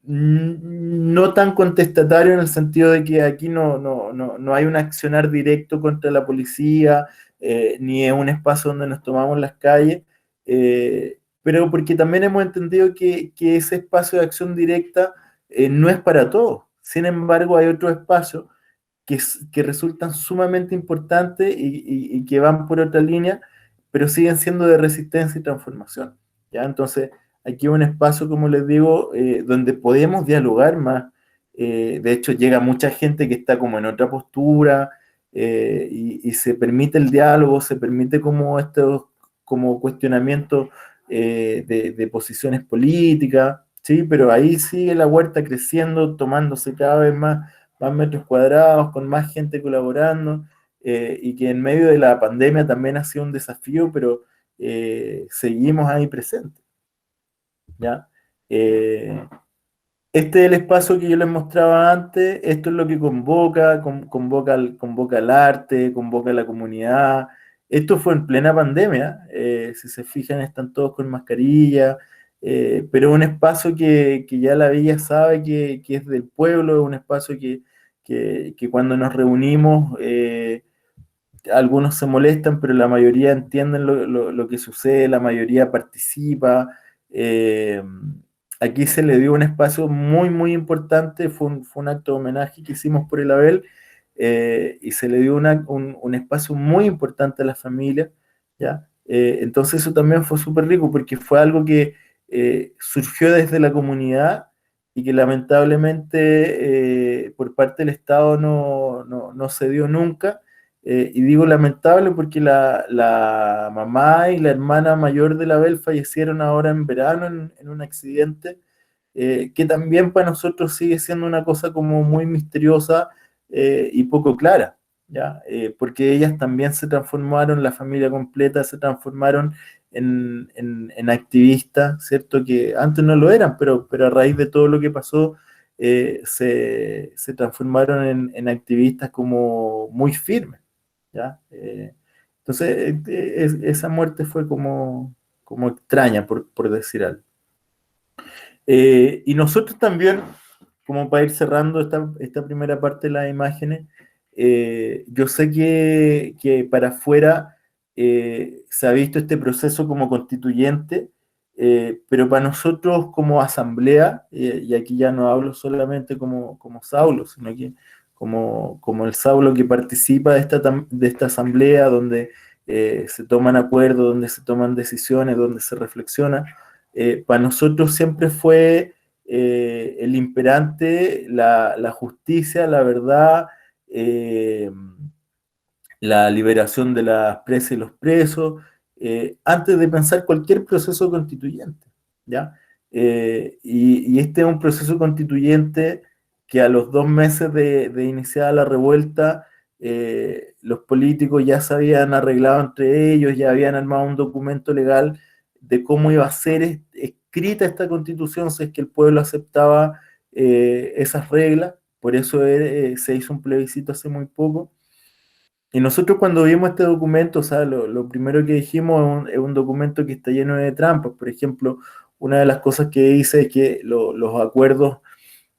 no tan contestatario en el sentido de que aquí no hay un accionar directo contra la policía, ni es un espacio donde nos tomamos las calles, pero porque también hemos entendido que ese espacio de acción directa no es para todos. Sin embargo, hay otros espacios que resultan sumamente importantes y que van por otra línea, pero siguen siendo de resistencia y transformación, ¿ya? Entonces, aquí hay un espacio, como les digo, donde podemos dialogar más. De hecho, llega mucha gente que está como en otra postura, y se permite el diálogo, se permite como estos como cuestionamientos de posiciones políticas, ¿sí? Pero ahí sigue la huerta creciendo, tomándose cada vez más metros cuadrados, con más gente colaborando, y que en medio de la pandemia también ha sido un desafío, pero seguimos ahí presentes, ¿ya? Este es el espacio que yo les mostraba antes, esto es lo que convoca al arte, convoca a la comunidad. Esto fue en plena pandemia, si se fijan están todos con mascarilla, pero un espacio que ya la villa sabe que es del pueblo, es un espacio que cuando nos reunimos, algunos se molestan, pero la mayoría entienden lo que sucede, la mayoría participa. eh, Aquí se le dio un espacio muy, muy importante, fue un acto de homenaje que hicimos por el Abel, y se le dio un espacio muy importante a la familia, ¿ya? Entonces eso también fue súper rico porque fue algo que surgió desde la comunidad y que lamentablemente por parte del Estado no se dio nunca. Y digo lamentable porque la mamá y la hermana mayor de la Bel fallecieron ahora en verano en un accidente, que también para nosotros sigue siendo una cosa como muy misteriosa y poco clara. ¿ya? Porque ellas también se transformaron, la familia completa se transformaron en activistas, ¿cierto? Que antes no lo eran, pero a raíz de todo lo que pasó, se transformaron en activistas como muy firmes, ¿ya? Entonces, esa muerte fue como extraña, por decir algo. Y nosotros también, como para ir cerrando esta primera parte de las imágenes, yo sé que para afuera se ha visto este proceso como constituyente, pero para nosotros como asamblea, y aquí ya no hablo solamente como Saulo, sino que como el Saulo que participa de esta asamblea donde se toman acuerdos, donde se toman decisiones, donde se reflexiona, para nosotros siempre fue el imperante la justicia, la verdad, eh, la liberación de las presas y los presos, antes de pensar cualquier proceso constituyente, ¿ya? Y este es un proceso constituyente que a los 2 meses de iniciada la revuelta, los políticos ya se habían arreglado entre ellos, ya habían armado un documento legal de cómo iba a ser escrita esta constitución si es que el pueblo aceptaba esas reglas. Por eso se hizo un plebiscito hace muy poco. Y nosotros cuando vimos este documento, o sea, lo primero que dijimos es un documento que está lleno de trampas. Por ejemplo, una de las cosas que dice es que los acuerdos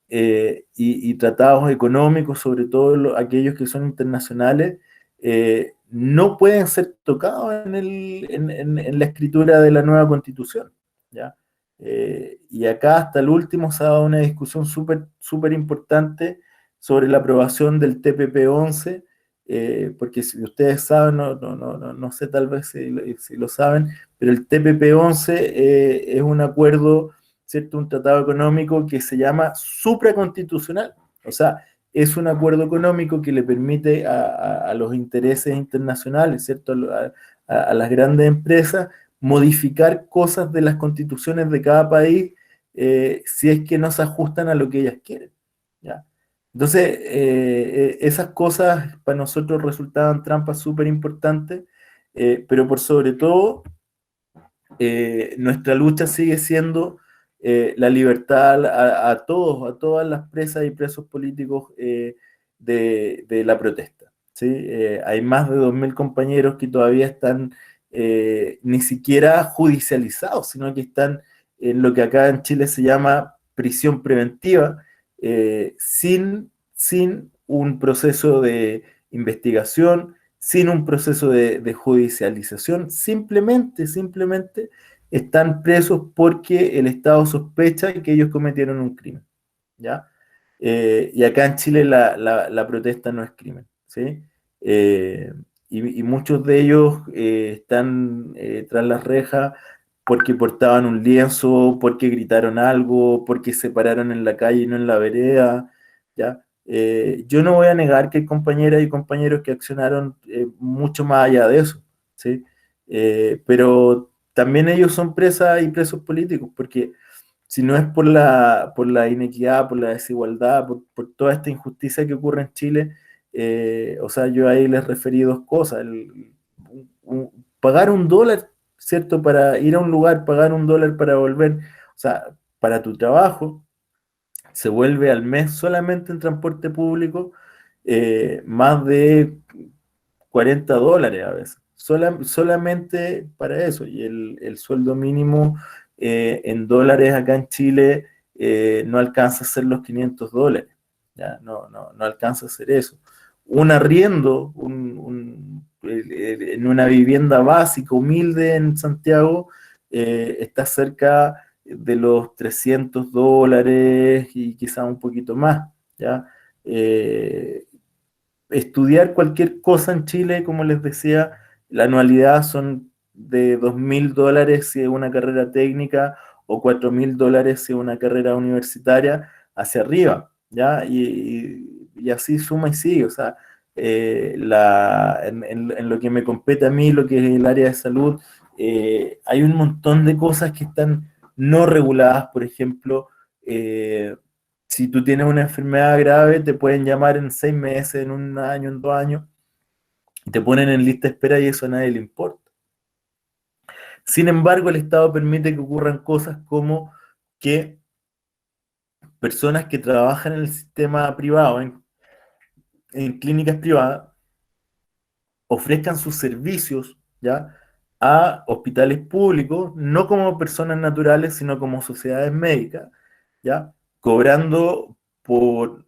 y tratados económicos, sobre todo aquellos que son internacionales, no pueden ser tocados en la escritura de la nueva constitución, ¿ya? Y acá hasta el último se ha dado una discusión súper súper importante sobre la aprobación del TPP-11, porque si ustedes saben, no sé tal vez si lo saben, pero el TPP-11 es un acuerdo, ¿cierto? Un tratado económico que se llama supraconstitucional. O sea, es un acuerdo económico que le permite a los intereses internacionales, ¿cierto? A las grandes empresas modificar cosas de las constituciones de cada país si es que no se ajustan a lo que ellas quieren, ¿ya? Entonces, esas cosas para nosotros resultaban trampas súper importantes, pero por sobre todo nuestra lucha sigue siendo la libertad a todos, a todas las presas y presos políticos de la protesta, ¿sí? Hay más de 2.000 compañeros que todavía están ni siquiera judicializados, sino que están en lo que acá en Chile se llama prisión preventiva, sin un proceso de investigación, sin un proceso de judicialización, simplemente están presos porque el Estado sospecha que ellos cometieron un crimen, ¿ya? Y acá en Chile la protesta no es crimen, ¿sí? Eh, y muchos de ellos están tras las rejas porque portaban un lienzo, porque gritaron algo, porque se pararon en la calle y no en la vereda, ¿ya? Yo no voy a negar que hay compañeras y compañeros que accionaron mucho más allá de eso, ¿sí? Pero también ellos son presas y presos políticos, porque si no es por la inequidad, por la desigualdad, por toda esta injusticia que ocurre en Chile, o sea, yo ahí les referí dos cosas. Pagar $1, ¿cierto? Para ir a un lugar, pagar $1 para volver, o sea, para tu trabajo, se vuelve al mes solamente en transporte público más de $40 a veces, solamente para eso. Y el sueldo mínimo en dólares acá en Chile no alcanza a ser los $500, ¿ya? No alcanza a ser eso. Un arriendo en una vivienda básica, humilde en Santiago, está cerca de los $300 y quizá un poquito más, ¿ya? Estudiar cualquier cosa en Chile, como les decía, la anualidad son de $2.000 si es una carrera técnica o $4.000 si es una carrera universitaria hacia arriba, ¿ya? Y así suma y sigue, o sea, en lo que me compete a mí, lo que es el área de salud, hay un montón de cosas que están no reguladas, por ejemplo, si tú tienes una enfermedad grave, te pueden llamar en 6 meses, en un año, en 2 años, te ponen en lista de espera y eso a nadie le importa. Sin embargo, el Estado permite que ocurran cosas como que personas que trabajan en el sistema privado, en clínicas privadas, ofrezcan sus servicios, ¿ya?, a hospitales públicos, no como personas naturales, sino como sociedades médicas, ¿ya?, cobrando por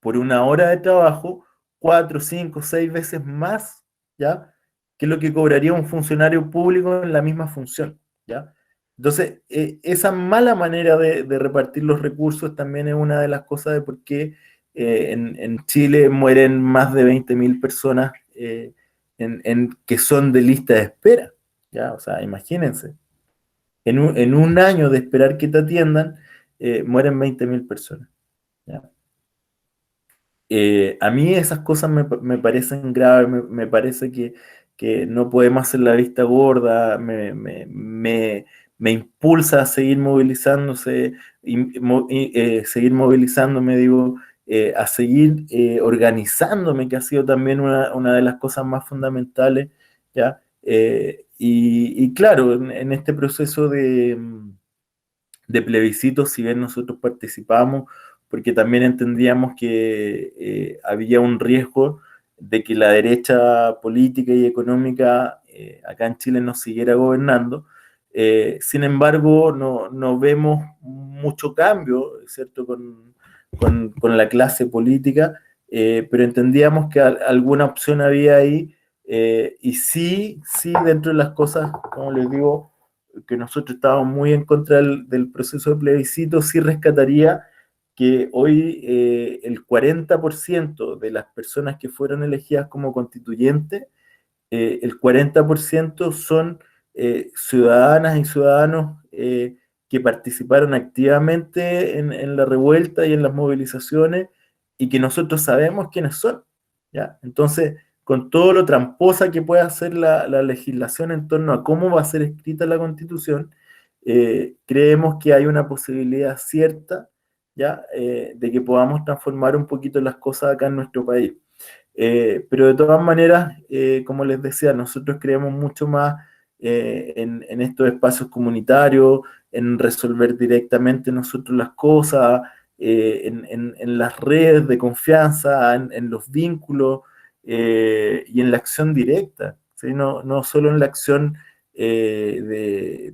una hora de trabajo 4, 5, 6 veces más, ¿ya?, que lo que cobraría un funcionario público en la misma función, ¿ya? Entonces, esa mala manera de repartir los recursos también es una de las cosas de por qué en Chile mueren más de 20.000 personas que son de lista de espera, ¿ya? O sea, imagínense, en un año de esperar que te atiendan, mueren 20.000 personas, ¿ya? A mí esas cosas me parecen graves, me parece que no podemos hacer la vista gorda, me impulsa a seguir movilizándose, seguir movilizándome, digo, a seguir organizándome, que ha sido también una de las cosas más fundamentales, ¿ya? Y claro, en este proceso de plebiscito, si bien nosotros participamos, porque también entendíamos que había un riesgo de que la derecha política y económica acá en Chile nos siguiera gobernando. Sin embargo, no vemos mucho cambio, ¿cierto?, con la clase política, pero entendíamos que alguna opción había ahí, y sí, dentro de las cosas, como les digo, que nosotros estábamos muy en contra del proceso de plebiscito, sí rescataría que hoy el 40% de las personas que fueron elegidas como constituyentes, el 40% son ciudadanas y ciudadanos que participaron activamente en la revuelta y en las movilizaciones y que nosotros sabemos quiénes son, ¿ya? Entonces, con todo lo tramposa que puede hacer la legislación en torno a cómo va a ser escrita la Constitución, creemos que hay una posibilidad cierta, ¿ya?, de que podamos transformar un poquito las cosas acá en nuestro país. Pero de todas maneras, como les decía, nosotros creemos mucho más en estos espacios comunitarios, en resolver directamente nosotros las cosas, en las redes de confianza, en los vínculos y en la acción directa, ¿sí? No solo en la acción de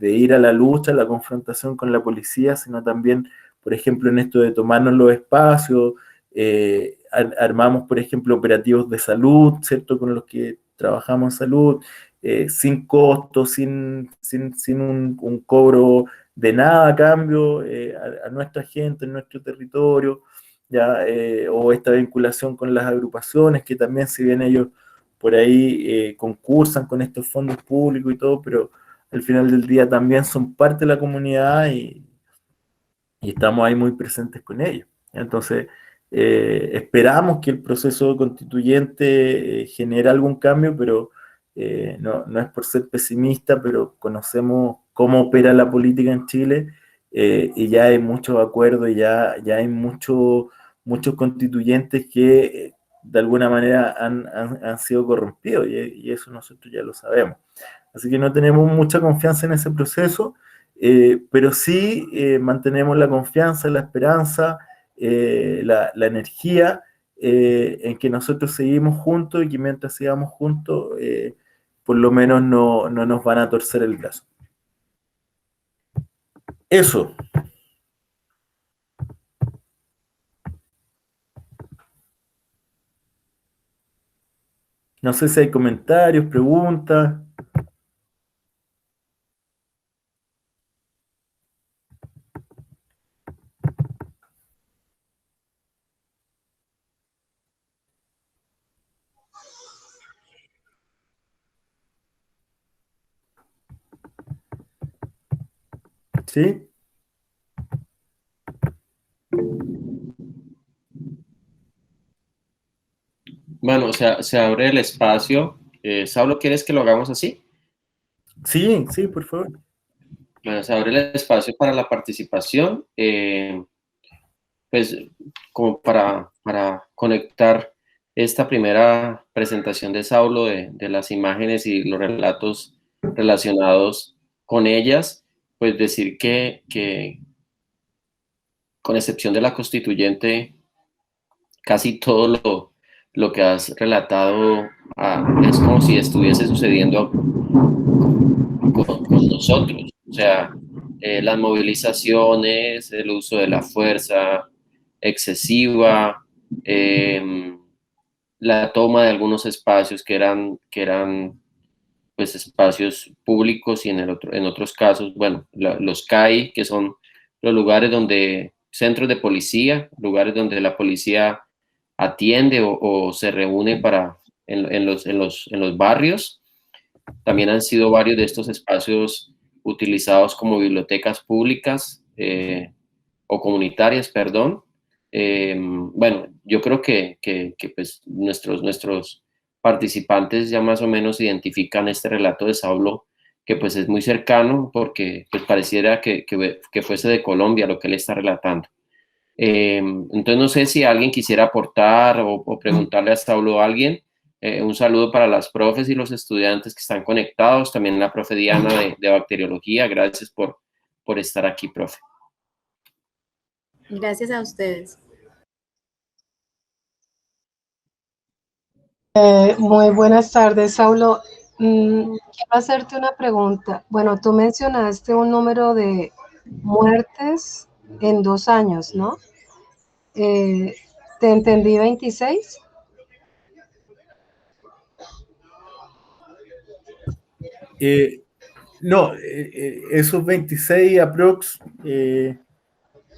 ir a la lucha, a la confrontación con la policía, sino también, por ejemplo, en esto de tomarnos los espacios. Armamos, por ejemplo, operativos de salud, ¿cierto?, con los que trabajamos en salud, sin costo, sin un cobro de nada a cambio, a nuestra gente, en nuestro territorio, ¿ya? O esta vinculación con las agrupaciones, que también, si bien ellos por ahí concursan con estos fondos públicos y todo, pero al final del día también son parte de la comunidad y estamos ahí muy presentes con ellos. Entonces, esperamos que el proceso constituyente genere algún cambio, pero no es por ser pesimista, pero conocemos cómo opera la política en Chile, y ya hay muchos acuerdos, y ya hay muchos constituyentes que de alguna manera han sido corrompidos, y eso nosotros ya lo sabemos. Así que no tenemos mucha confianza en ese proceso, pero sí mantenemos la confianza, la esperanza, la energía en que nosotros seguimos juntos y que mientras sigamos juntos, por lo menos no nos van a torcer el brazo. Eso. No sé si hay comentarios, preguntas. ¿Sí? Bueno, o sea, se abre el espacio. Saulo, ¿quieres que lo hagamos así? Sí, por favor. Bueno, se abre el espacio para la participación, pues como para conectar esta primera presentación de Saulo de las imágenes y los relatos relacionados con ellas, pues decir que con excepción de la constituyente, casi todo lo que has relatado es como si estuviese sucediendo con nosotros. O sea, las movilizaciones, el uso de la fuerza excesiva, la toma de algunos espacios que eran pues espacios públicos y en otros casos, bueno, los CAI, que son los lugares donde, centros de policía, lugares donde la policía atiende o se reúne en los barrios. También han sido varios de estos espacios utilizados como bibliotecas públicas o comunitarias, perdón. Bueno, yo creo que pues nuestros participantes ya más o menos identifican este relato de Saulo, que pues es muy cercano porque pues pareciera que fuese de Colombia lo que él está relatando. Entonces no sé si alguien quisiera aportar o preguntarle a Saulo a alguien. Un saludo para las profes y los estudiantes que están conectados, también la profe Diana de bacteriología. Gracias por estar aquí, profe. Gracias a ustedes. Muy buenas tardes, Saulo. Quiero hacerte una pregunta. Bueno, tú mencionaste un número de muertes en 2 años, ¿no? ¿Te entendí 26? No, esos 26 aprox,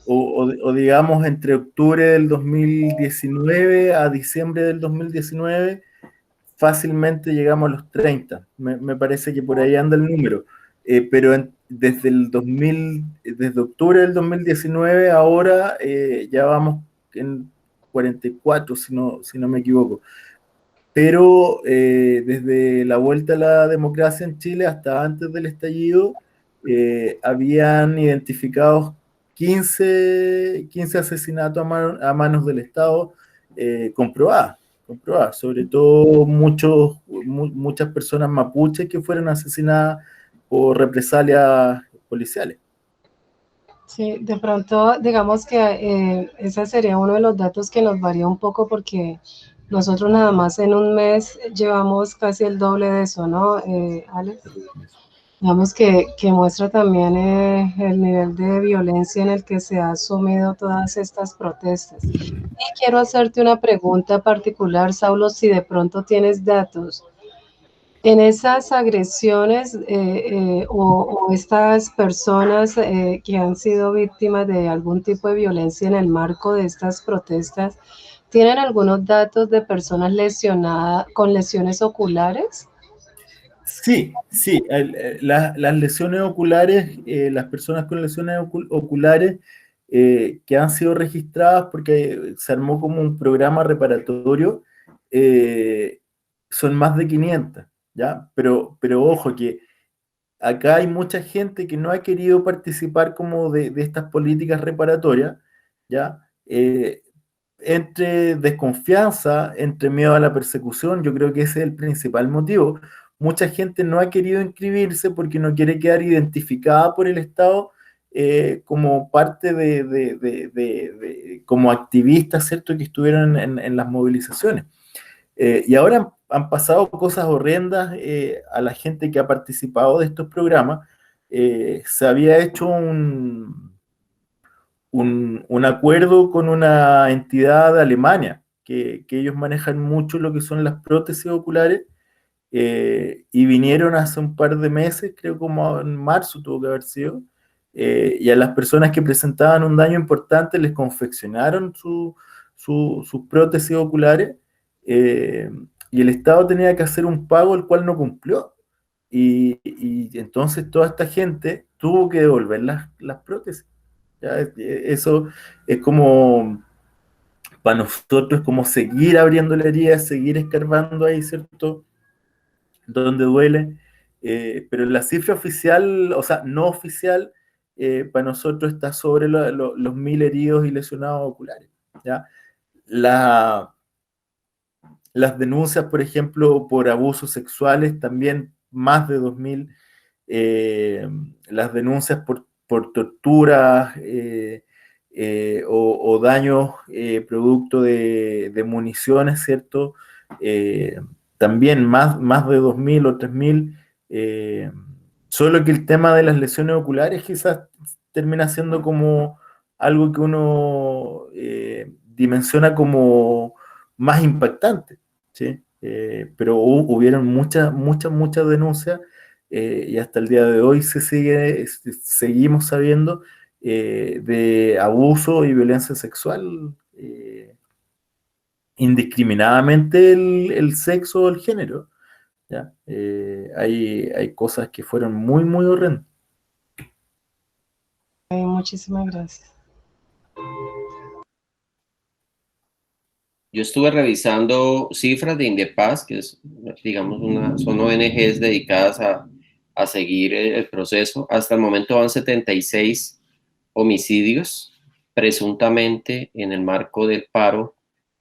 o digamos entre octubre del 2019 a diciembre del 2019, fácilmente llegamos a los 30. Me parece que por ahí anda el número. Pero desde octubre del 2019 ahora ya vamos en 44, si no me equivoco. Pero desde la vuelta a la democracia en Chile hasta antes del estallido, habían identificados 15 asesinatos a manos del Estado comprobadas, sobre todo muchas personas mapuches que fueron asesinadas por represalias policiales. Sí, de pronto, digamos que ese sería uno de los datos que nos varía un poco porque nosotros nada más en un mes llevamos casi el doble de eso, ¿no, Alex? Digamos que muestra también el nivel de violencia en el que se ha sumido todas estas protestas. Y quiero hacerte una pregunta particular, Saulo, si de pronto tienes datos. En esas agresiones o estas personas que han sido víctimas de algún tipo de violencia en el marco de estas protestas, ¿tienen algunos datos de personas lesionadas con lesiones oculares? Sí, las lesiones oculares, las personas con lesiones oculares que han sido registradas porque se armó como un programa reparatorio, son más de 500, ¿ya? Pero ojo que acá hay mucha gente que no ha querido participar como de estas políticas reparatorias, ¿ya? Entre desconfianza, entre miedo a la persecución, yo creo que ese es el principal motivo. Mucha gente no ha querido inscribirse porque no quiere quedar identificada por el Estado como parte como activistas, ¿cierto?, que estuvieron en las movilizaciones. Y ahora han pasado cosas horrendas a la gente que ha participado de estos programas. Se había hecho un acuerdo con una entidad de Alemania, que ellos manejan mucho lo que son las prótesis oculares, y vinieron hace un par de meses, creo como en marzo tuvo que haber sido, y a las personas que presentaban un daño importante les confeccionaron sus prótesis oculares, y el Estado tenía que hacer un pago el cual no cumplió. Y entonces toda esta gente tuvo que devolver las prótesis. ¿Ya? Eso es como, para nosotros, como seguir abriendo la herida, seguir escarbando ahí, ¿cierto?, donde duele. Pero la cifra oficial, o sea, no oficial, para nosotros está sobre los 1000 heridos y lesionados oculares, ¿ya? Las denuncias, por ejemplo, por abusos sexuales, también más de 2.000. Las denuncias por torturas o daños producto de municiones, ¿cierto? También más de 2.000 o 3.000. Solo que el tema de las lesiones oculares quizás termina siendo como algo que uno dimensiona como más impactante, ¿sí? Pero hubieron muchas denuncias y hasta el día de hoy seguimos sabiendo de abuso y violencia sexual indiscriminadamente el sexo o el género, ¿ya? Hay cosas que fueron muy horrendas. Muchísimas gracias. Yo estuve revisando cifras de Indepaz, que es, digamos, son ONGs dedicadas a seguir el proceso. Hasta el momento van 76 homicidios, presuntamente en el marco del paro,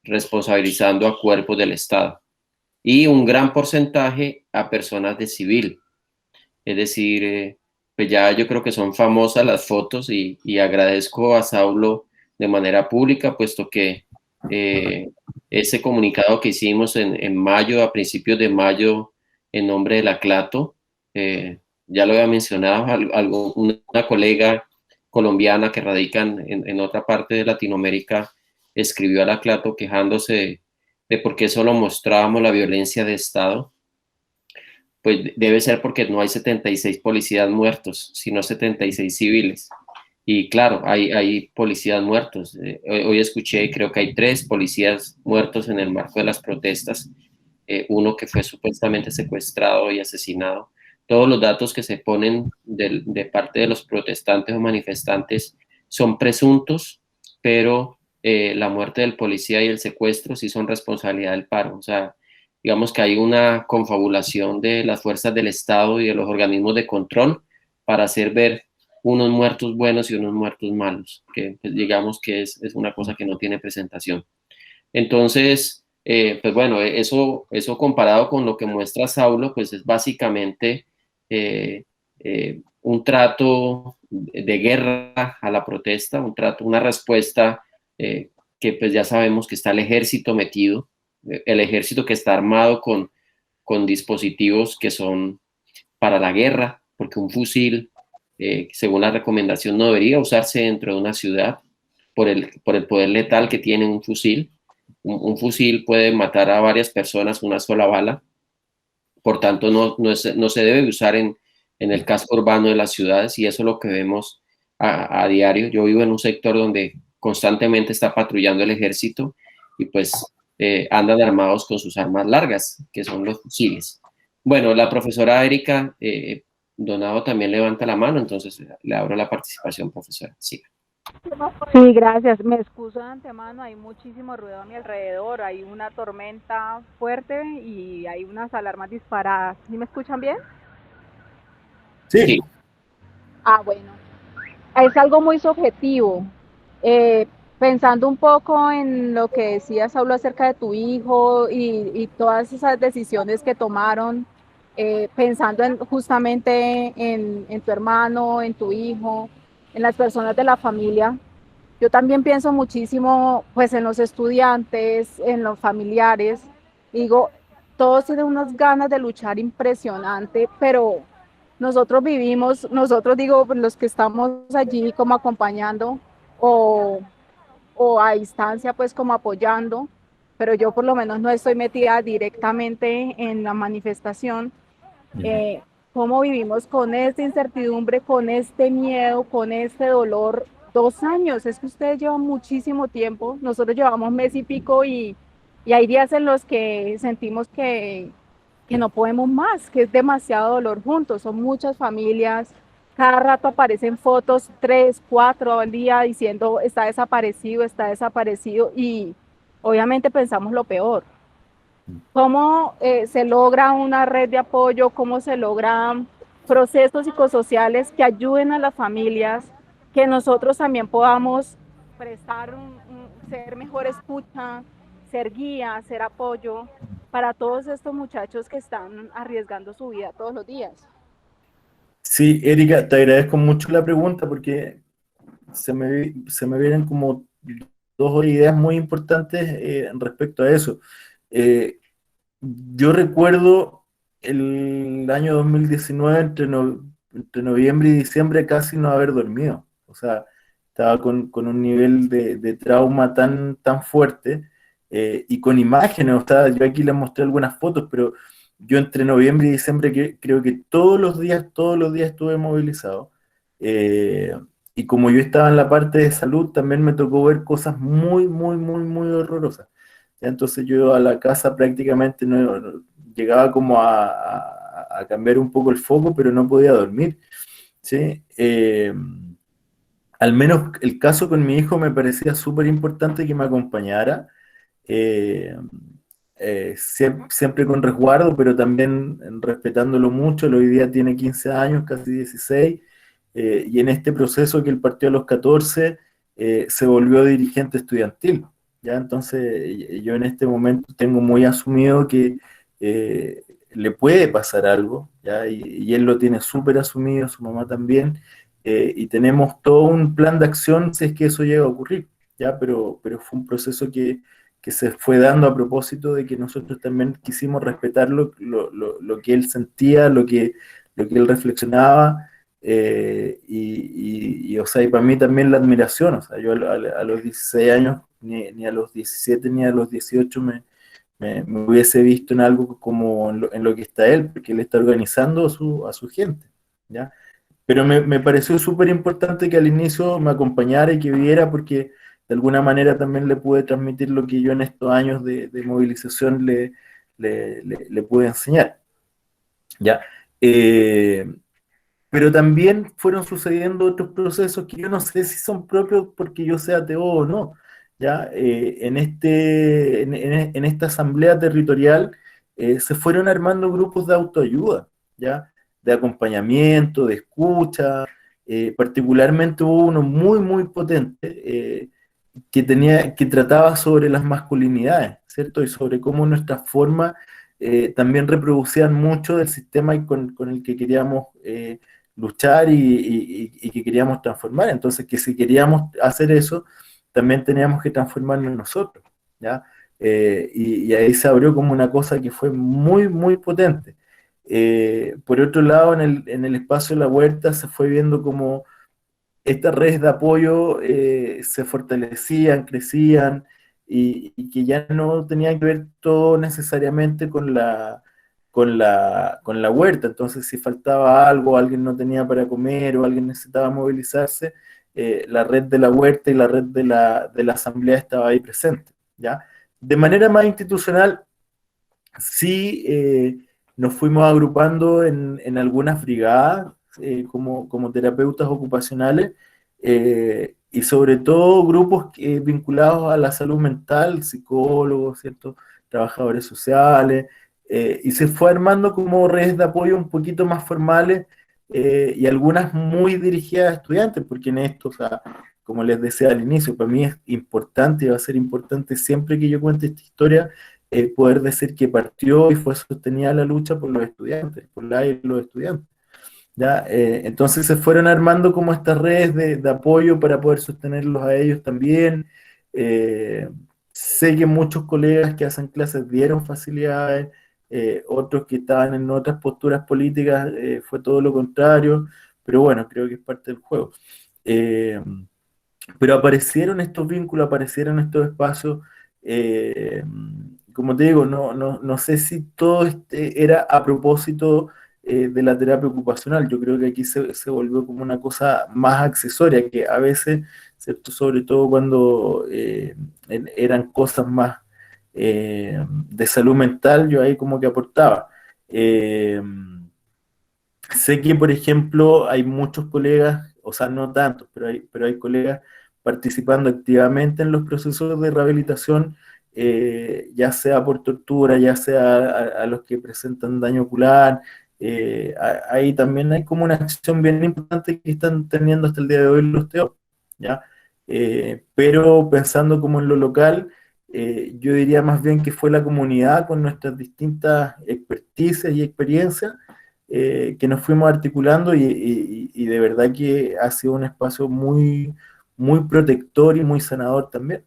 responsabilizando a cuerpos del Estado. Y un gran porcentaje a personas de civil. Es decir, pues ya yo creo que son famosas las fotos y agradezco a Saulo de manera pública, puesto que ese comunicado que hicimos en mayo, a principios de mayo, en nombre de la CLATO, ya lo había mencionado, una colega colombiana que radica en otra parte de Latinoamérica escribió a la CLATO quejándose de por qué solo mostrábamos la violencia de Estado. Pues debe ser porque no hay 76 policías muertos, sino 76 civiles. Y claro, hay policías muertos. Hoy escuché, creo que hay 3 policías muertos en el marco de las protestas. Uno que fue supuestamente secuestrado y asesinado. Todos los datos que se ponen de parte de los protestantes o manifestantes son presuntos, pero la muerte del policía y el secuestro sí son responsabilidad del paro. O sea, digamos que hay una confabulación de las fuerzas del Estado y de los organismos de control para hacer ver unos muertos buenos y unos muertos malos, que pues, digamos que es una cosa que no tiene presentación. Entonces, pues bueno, eso comparado con lo que muestra Saulo, pues es básicamente un trato de guerra a la protesta, una respuesta que pues ya sabemos que está el ejército metido, el ejército que está armado con dispositivos que son para la guerra, porque un fusil, según la recomendación, no debería usarse dentro de una ciudad por el poder letal que tiene un fusil. Un fusil puede matar a varias personas una sola bala, por tanto no se debe usar en el casco urbano de las ciudades, y eso es lo que vemos a diario. Yo vivo en un sector donde constantemente está patrullando el ejército y pues andan armados con sus armas largas, que son los fusiles. Bueno, la profesora Erika Donado también levanta la mano, entonces le abro la participación, profesora. Sí. Sí, gracias. Me excuso de antemano, hay muchísimo ruido a mi alrededor, hay una tormenta fuerte y hay unas alarmas disparadas. ¿Sí me escuchan bien? Sí. Ah, bueno. Es algo muy subjetivo. Pensando un poco en lo que decía Saulo acerca de tu hijo y todas esas decisiones que tomaron, pensando justamente en tu hermano, en tu hijo, en las personas de la familia. Yo también pienso muchísimo pues en los estudiantes, en los familiares. Digo, todos tienen unas ganas de luchar impresionante, pero nosotros digo, los que estamos allí como acompañando o, o a distancia pues como apoyando, pero yo por lo menos no estoy metida directamente en la manifestación. Eh, ¿Cómo vivimos con esta incertidumbre, con este miedo, con este dolor? 2 años, es que ustedes llevan muchísimo tiempo, nosotros llevamos mes y pico y hay días en los que sentimos que no podemos más, que es demasiado dolor juntos, son muchas familias, cada rato aparecen fotos, 3, 4 al día diciendo está desaparecido y obviamente pensamos lo peor. ¿Cómo se logra una red de apoyo? ¿Cómo se logran procesos psicosociales que ayuden a las familias? Que nosotros también podamos prestar ser mejor escucha, ser guía, ser apoyo para todos estos muchachos que están arriesgando su vida todos los días. Sí, Erika, te agradezco mucho la pregunta porque se me vienen como dos ideas muy importantes respecto a eso. Eh, yo recuerdo el año 2019, entre noviembre y diciembre, casi no haber dormido. O sea, estaba con un nivel de trauma tan fuerte y con imágenes. O sea, yo aquí les mostré algunas fotos, pero yo entre noviembre y diciembre creo que todos los días estuve movilizado. Eh, y como yo estaba en la parte de salud, también me tocó ver cosas muy horrorosas. Ya, entonces yo a la casa prácticamente no llegaba como a cambiar un poco el foco, pero no podía dormir, ¿sí? Al menos el caso con mi hijo me parecía súper importante que me acompañara, eh, siempre con resguardo, pero también respetándolo mucho. Él hoy día tiene 15 años, casi 16, y en este proceso que él partió a los 14, se volvió dirigente estudiantil. ¿Ya? Entonces, yo en este momento tengo muy asumido que le puede pasar algo, ¿ya? Y él lo tiene súper asumido, su mamá también, y tenemos todo un plan de acción si es que eso llega a ocurrir, ¿ya? Pero fue un proceso que se fue dando a propósito de que nosotros también quisimos respetar lo que él sentía, lo que él reflexionaba, o sea, y para mí también la admiración. O sea, yo a los 16 años, ni a los 17 ni a los 18 me hubiese visto en algo como en lo que está él, porque él está organizando a su gente, ¿ya? Pero me pareció súper importante que al inicio me acompañara y que viera, porque de alguna manera también le pude transmitir lo que yo en estos años de movilización le pude enseñar, ¿ya? Eh, pero también fueron sucediendo otros procesos que yo no sé si son propios porque yo sea ateo o no, ¿ya? En esta asamblea territorial se fueron armando grupos de autoayuda, ¿ya? De acompañamiento, de escucha. Particularmente hubo uno muy potente, que trataba sobre las masculinidades, ¿cierto? Y sobre cómo nuestras formas también reproducían mucho del sistema con el que queríamos luchar y que queríamos transformar. Entonces, que si queríamos hacer eso, también teníamos que transformarnos nosotros, ¿ya? Y ahí se abrió como una cosa que fue muy potente. Por otro lado, en el espacio de la huerta se fue viendo como estas redes de apoyo se fortalecían, crecían, y que ya no tenían que ver todo necesariamente con la huerta. Entonces, si faltaba algo, alguien no tenía para comer o alguien necesitaba movilizarse, la red de la huerta y la red de la asamblea estaba ahí presente, ¿ya? De manera más institucional, sí, nos fuimos agrupando en algunas brigadas como terapeutas ocupacionales, y sobre todo grupos vinculados a la salud mental, psicólogos, ¿cierto? Trabajadores sociales, y se fue armando como redes de apoyo un poquito más formales, y algunas muy dirigidas a estudiantes, porque en esto, o sea, como les decía al inicio, para mí es importante y va a ser importante siempre que yo cuente esta historia, poder decir que partió y fue sostenida la lucha por los estudiantes, por la y los estudiantes, ¿ya? Entonces se fueron armando como estas redes de apoyo para poder sostenerlos a ellos también. Sé que muchos colegas que hacen clases dieron facilidades, otros que estaban en otras posturas políticas fue todo lo contrario, pero bueno, creo que es parte del juego. Eh, pero aparecieron estos vínculos, aparecieron estos espacios, eh, como te digo, no sé si todo era a propósito de la terapia ocupacional. Yo creo que aquí se volvió como una cosa más accesoria, que a veces, ¿cierto? Sobre todo cuando eran cosas más de salud mental, yo ahí como que aportaba. Eh, Sé que, por ejemplo, hay muchos colegas, o sea, no tantos, pero hay colegas participando activamente en los procesos de rehabilitación, ya sea por tortura, ya sea a los que presentan daño ocular. Ahí también hay como una acción bien importante que están teniendo hasta el día de hoy los TEO, ¿ya? Pero pensando como en lo local, yo diría más bien que fue la comunidad con nuestras distintas experticias y experiencias que nos fuimos articulando y de verdad que ha sido un espacio muy, muy protector y muy sanador también.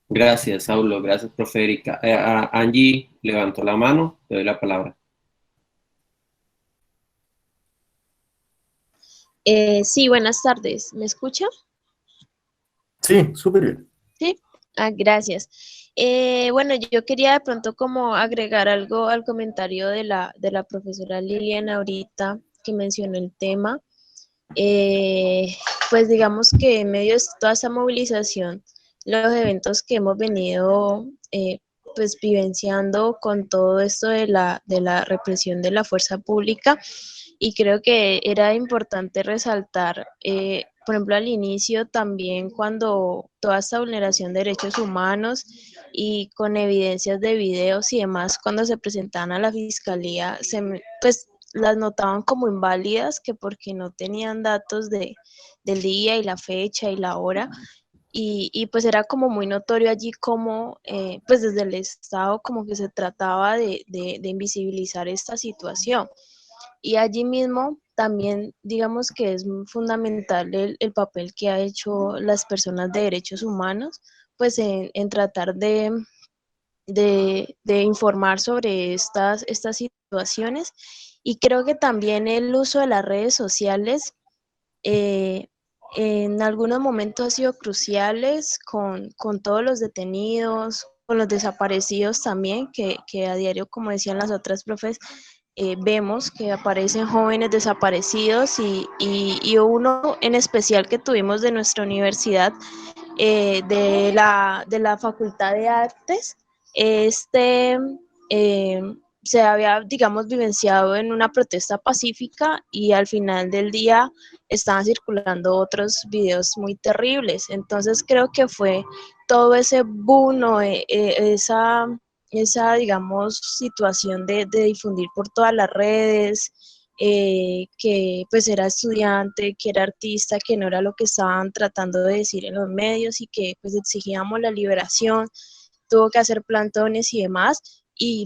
Gracias, Saulo. Gracias, profe Erika. Angie levantó la mano. Te doy la palabra. Sí, buenas tardes. ¿Me escucha? Sí, súper bien. Sí. Gracias. Bueno, yo quería de pronto como agregar algo al comentario de la profesora Liliana ahorita que mencionó el tema. Pues digamos que en medio de toda esa movilización, los eventos que hemos venido pues vivenciando con todo esto de la represión de la fuerza pública, y creo que era importante resaltar, por ejemplo, al inicio también cuando toda esta vulneración de derechos humanos y con evidencias de videos y demás, cuando se presentaban a la fiscalía, pues las notaban como inválidas, que porque no tenían datos del día y la fecha y la hora, y pues era como muy notorio allí como, pues desde el Estado como que se trataba de invisibilizar esta situación. Y allí mismo también digamos que es fundamental el papel que ha hecho las personas de derechos humanos, pues en tratar de informar sobre estas situaciones. Y creo que también el uso de las redes sociales eh, en algunos momentos ha sido cruciales con todos los detenidos, con los desaparecidos también, que a diario, como decían las otras profes, vemos que aparecen jóvenes desaparecidos y uno en especial que tuvimos de nuestra universidad, de la Facultad de Artes. Este eh, se había, digamos, vivenciado en una protesta pacífica y al final del día estaban circulando otros videos muy terribles. Entonces creo que fue todo ese boom, o, esa, digamos, situación de difundir por todas las redes, que pues era estudiante, que era artista, que no era lo que estaban tratando de decir en los medios y que pues exigíamos la liberación, tuvo que hacer plantones y demás. Y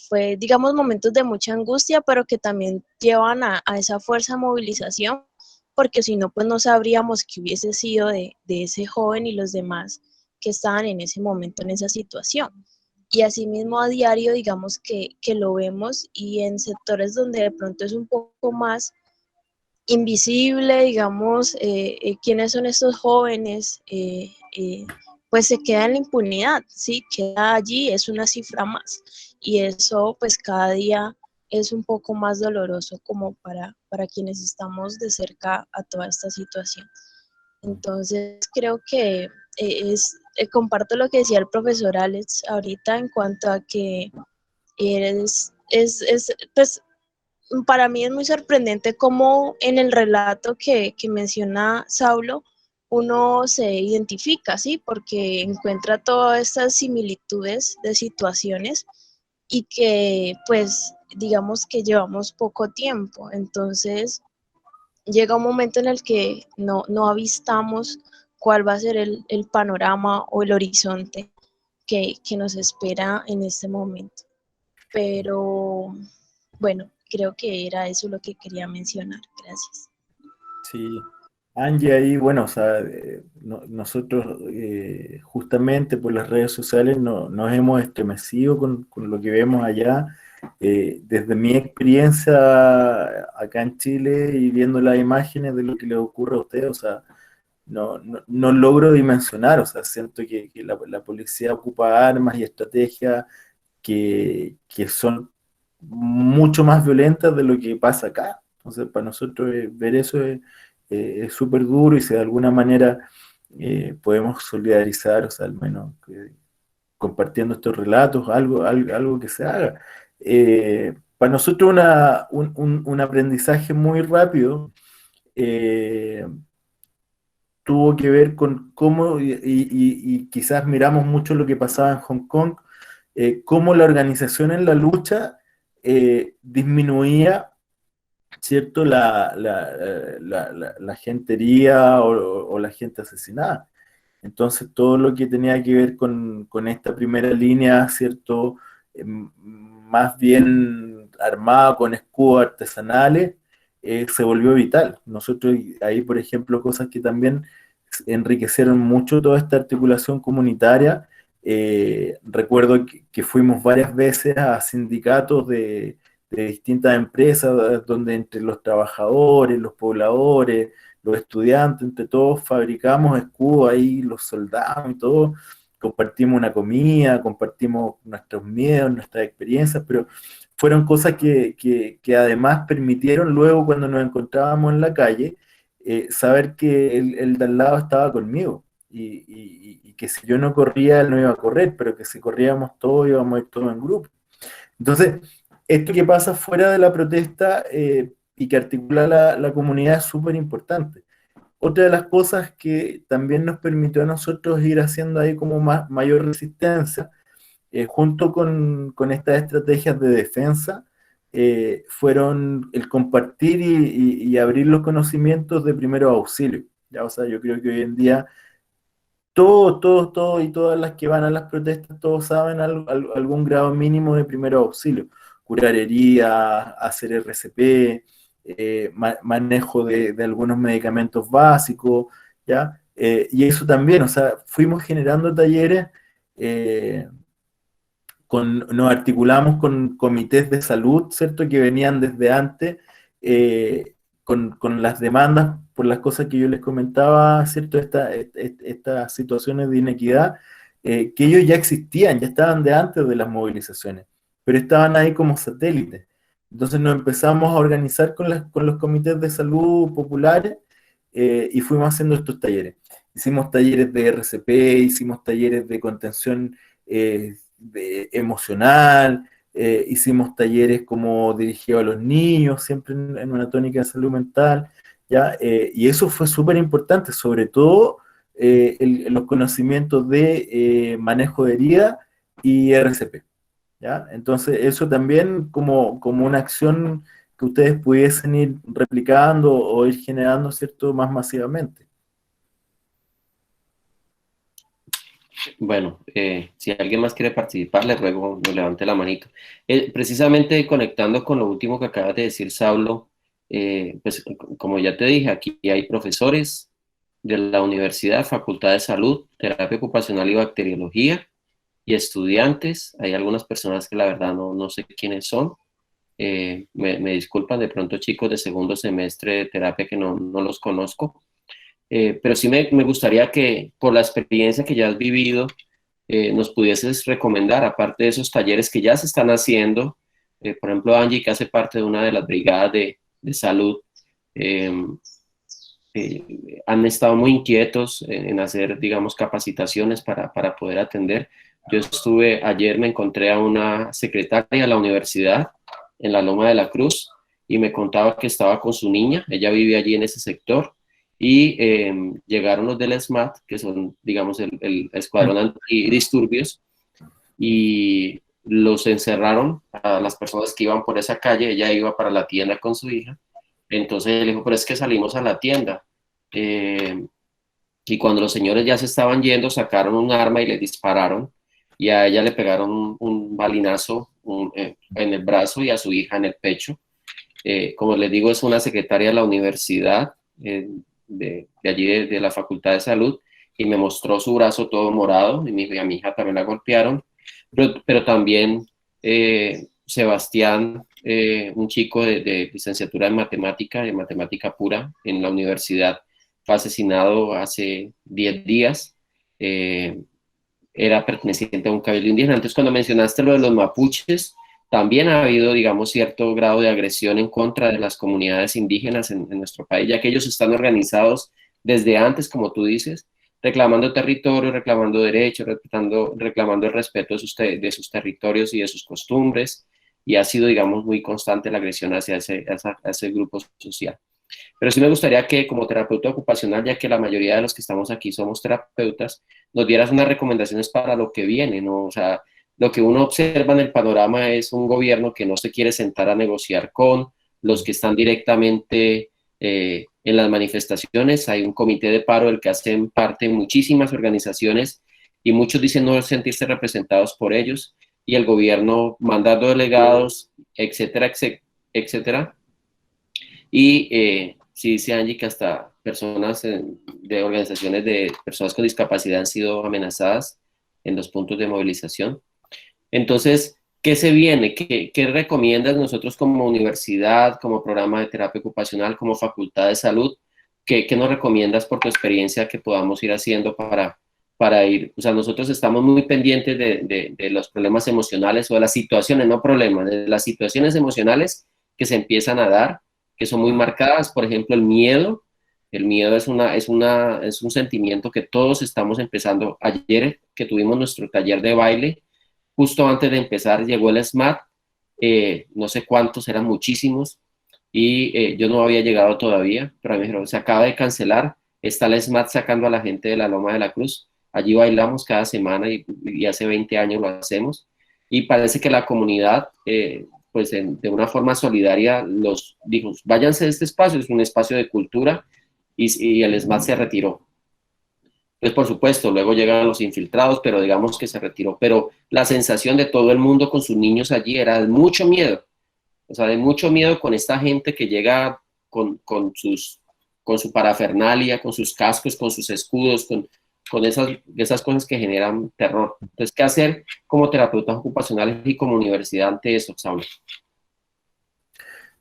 fue, digamos, momentos de mucha angustia, pero que también llevan a esa fuerza de movilización, porque si no, pues no sabríamos qué hubiese sido de ese joven y los demás que estaban en ese momento en esa situación. Y asimismo a diario, digamos que lo vemos y en sectores donde de pronto es un poco más invisible, digamos, quiénes son estos jóvenes, pues se queda en la impunidad, ¿sí? Queda allí, es una cifra más. Y eso pues cada día es un poco más doloroso como para quienes estamos de cerca a toda esta situación. Entonces creo que comparto lo que decía el profesor Alex ahorita en cuanto a que pues para mí es muy sorprendente cómo en el relato que menciona Saulo uno se identifica, ¿sí? Porque encuentra todas estas similitudes de situaciones y que pues digamos que llevamos poco tiempo. Entonces llega un momento en el que no avistamos cuál va a ser el panorama o el horizonte que nos espera en este momento. Pero bueno, creo que era eso lo que quería mencionar. Gracias. Sí, Angie, ahí, bueno, o sea, nosotros justamente por las redes sociales nos hemos estremecido con lo que vemos allá. Desde mi experiencia acá en Chile y viendo las imágenes de lo que les ocurre a ustedes, o sea, no logro dimensionar, o sea, siento que la policía ocupa armas y estrategias que son mucho más violentas de lo que pasa acá. Entonces, para nosotros ver eso es súper duro y si de alguna manera podemos solidarizar, o sea, al menos compartiendo estos relatos, algo que se haga. Para nosotros un aprendizaje muy rápido eh, tuvo que ver con cómo, y quizás miramos mucho lo que pasaba en Hong Kong, cómo la organización en la lucha disminuía ¿cierto? La gente herida o la gente asesinada. Entonces, todo lo que tenía que ver con esta primera línea, ¿cierto? Más bien armada con escudos artesanales, se volvió vital. Nosotros ahí, por ejemplo, cosas que también enriquecieron mucho toda esta articulación comunitaria. Recuerdo que fuimos varias veces a sindicatos de distintas empresas, donde entre los trabajadores, los pobladores, los estudiantes, entre todos fabricamos escudos ahí, los soldados y todo, compartimos una comida, compartimos nuestros miedos, nuestras experiencias, pero fueron cosas que además permitieron luego cuando nos encontrábamos en la calle, saber que el de al lado estaba conmigo y que si yo no corría, él no iba a correr, pero que si corríamos todos íbamos a ir todos en grupo. Entonces, esto que pasa fuera de la protesta y que articula la comunidad es súper importante. Otra de las cosas que también nos permitió a nosotros ir haciendo ahí como mayor resistencia, junto con estas estrategias de defensa, fueron el compartir y abrir los conocimientos de primeros auxilios. ¿Ya? O sea, yo creo que hoy en día todos y todas las que van a las protestas, todos saben algún grado mínimo de primeros auxilios. Curar heridas, hacer RCP, manejo de algunos medicamentos básicos, ¿ya? Y eso también, o sea, fuimos generando talleres, nos articulamos con comités de salud, ¿cierto? Que venían desde antes, con las demandas por las cosas que yo les comentaba, ¿cierto? Estas situaciones de inequidad, que ellos ya existían, ya estaban de antes de las movilizaciones, pero estaban ahí como satélites. Entonces nos empezamos a organizar con los comités de salud populares, y fuimos haciendo estos talleres. Hicimos talleres de RCP, hicimos talleres de contención emocional, hicimos talleres como dirigidos a los niños, siempre en una tónica de salud mental, ¿ya? Y eso fue súper importante, sobre todo los conocimientos de manejo de herida y RCP, ¿ya? Entonces eso también como una acción que ustedes pudiesen ir replicando o ir generando, ¿cierto?, más masivamente. Bueno, si alguien más quiere participar, le ruego que levante la manito. Precisamente conectando con lo último que acabas de decir, Saulo, pues como ya te dije, aquí hay profesores de la universidad, Facultad de Salud, Terapia Ocupacional y Bacteriología, y estudiantes. Hay algunas personas que la verdad no sé quiénes son. Me disculpan, de pronto chicos de segundo semestre de terapia que no los conozco. Pero sí me gustaría que, por la experiencia que ya has vivido, nos pudieses recomendar, aparte de esos talleres que ya se están haciendo, por ejemplo, Angie, que hace parte de una de las brigadas de salud, han estado muy inquietos en hacer, digamos, capacitaciones para poder atender. Yo ayer me encontré a una secretaria de la universidad en la Loma de la Cruz y me contaba que estaba con su niña, ella vive allí en ese sector, y llegaron los del SMAT, que son, digamos, el escuadrón antidisturbios, y los encerraron a las personas que iban por esa calle. Ella iba para la tienda con su hija, entonces él dijo, pero es que salimos a la tienda, y cuando los señores ya se estaban yendo, sacaron un arma y le dispararon, y a ella le pegaron un balinazo en el brazo y a su hija en el pecho. Como les digo, es una secretaria de la universidad, de allí de la Facultad de Salud, y me mostró su brazo todo morado, y a mi hija también la golpearon, pero también Sebastián, un chico de licenciatura en de matemática pura en la universidad, fue asesinado hace 10 días, era perteneciente a un cabildo indígena. Entonces, cuando mencionaste lo de los mapuches, también ha habido, digamos, cierto grado de agresión en contra de las comunidades indígenas en nuestro país, ya que ellos están organizados desde antes, como tú dices, reclamando territorio, reclamando derechos, reclamando el respeto de sus territorios y de sus costumbres, y ha sido, digamos, muy constante la agresión hacia ese grupo social. Pero sí me gustaría que, como terapeuta ocupacional, ya que la mayoría de los que estamos aquí somos terapeutas, nos dieras unas recomendaciones para lo que viene, ¿no? O sea, lo que uno observa en el panorama es un gobierno que no se quiere sentar a negociar con los que están directamente en las manifestaciones. Hay un comité de paro del que hacen parte muchísimas organizaciones y muchos dicen no sentirse representados por ellos, y el gobierno mandando delegados, etcétera, etcétera. Y sí dice Angie que hasta personas de organizaciones de personas con discapacidad han sido amenazadas en los puntos de movilización. Entonces, ¿qué se viene? ¿Qué recomiendas nosotros como universidad, como programa de terapia ocupacional, como facultad de salud? ¿Qué nos recomiendas por tu experiencia que podamos ir haciendo para ir? O sea, nosotros estamos muy pendientes de los problemas emocionales o de las situaciones, no problemas, de las situaciones emocionales que se empiezan a dar, que son muy marcadas. Por ejemplo, el miedo. El miedo es un sentimiento que todos estamos empezando. Ayer que tuvimos nuestro taller de baile, justo antes de empezar llegó el SMAT, no sé cuántos, eran muchísimos, y yo no había llegado todavía, pero me dijeron, se acaba de cancelar, está el SMAT sacando a la gente de la Loma de la Cruz. Allí bailamos cada semana y hace 20 años lo hacemos, y parece que la comunidad, pues de una forma solidaria, los dijo, váyanse de este espacio, es un espacio de cultura, y el SMAT se retiró. Pues por supuesto, luego llegan los infiltrados, pero digamos que se retiró. Pero la sensación de todo el mundo con sus niños allí era de mucho miedo. O sea, de mucho miedo con esta gente que llega con su parafernalia, con sus cascos, con sus escudos, con esas cosas que generan terror. Entonces, ¿qué hacer como terapeutas ocupacionales y como universidad ante eso, Saulo?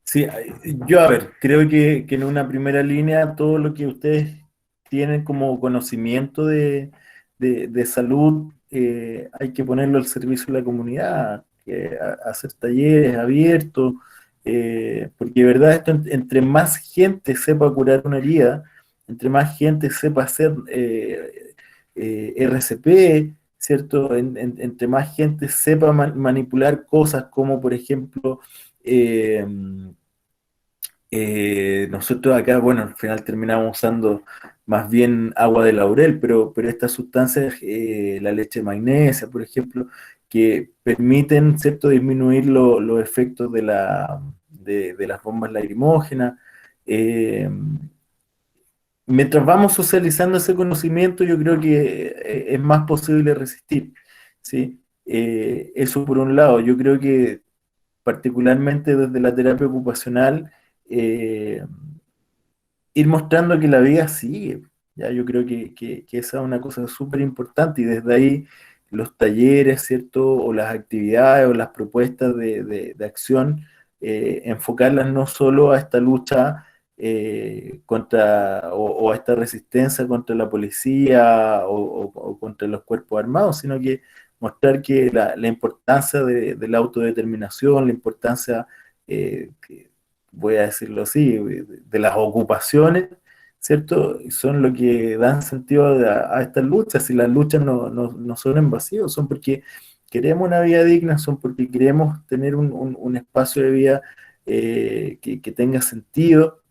Sí, yo a ver, creo que en una primera línea todo lo que ustedes tienen como conocimiento de salud, hay que ponerlo al servicio de la comunidad, hacer talleres abiertos, porque de verdad esto, entre más gente sepa curar una herida, entre más gente sepa hacer RCP, ¿cierto? Entre más gente sepa manipular cosas como, por ejemplo, nosotros acá, bueno, al final terminamos usando más bien agua de laurel, pero estas sustancias, la leche de magnesia, por ejemplo, que permiten, ¿cierto?, disminuir los efectos de las bombas lacrimógenas. Eh, Mientras vamos socializando ese conocimiento, yo creo que es más posible resistir, ¿sí? Eso por un lado. Yo creo que particularmente desde la terapia ocupacional, eh, ir mostrando que la vida sigue. ¿Ya? Yo creo que esa es una cosa súper importante, y desde ahí los talleres, ¿cierto? O las actividades o las propuestas de acción, enfocarlas no solo a esta lucha o a esta resistencia contra la policía o contra los cuerpos armados, sino que mostrar que la importancia de la autodeterminación, la importancia, voy a decirlo así, de las ocupaciones, ¿cierto? Son lo que dan sentido a estas luchas. Y las luchas no son en vacío, son porque queremos una vida digna, son porque queremos tener un espacio de vida que tenga sentido.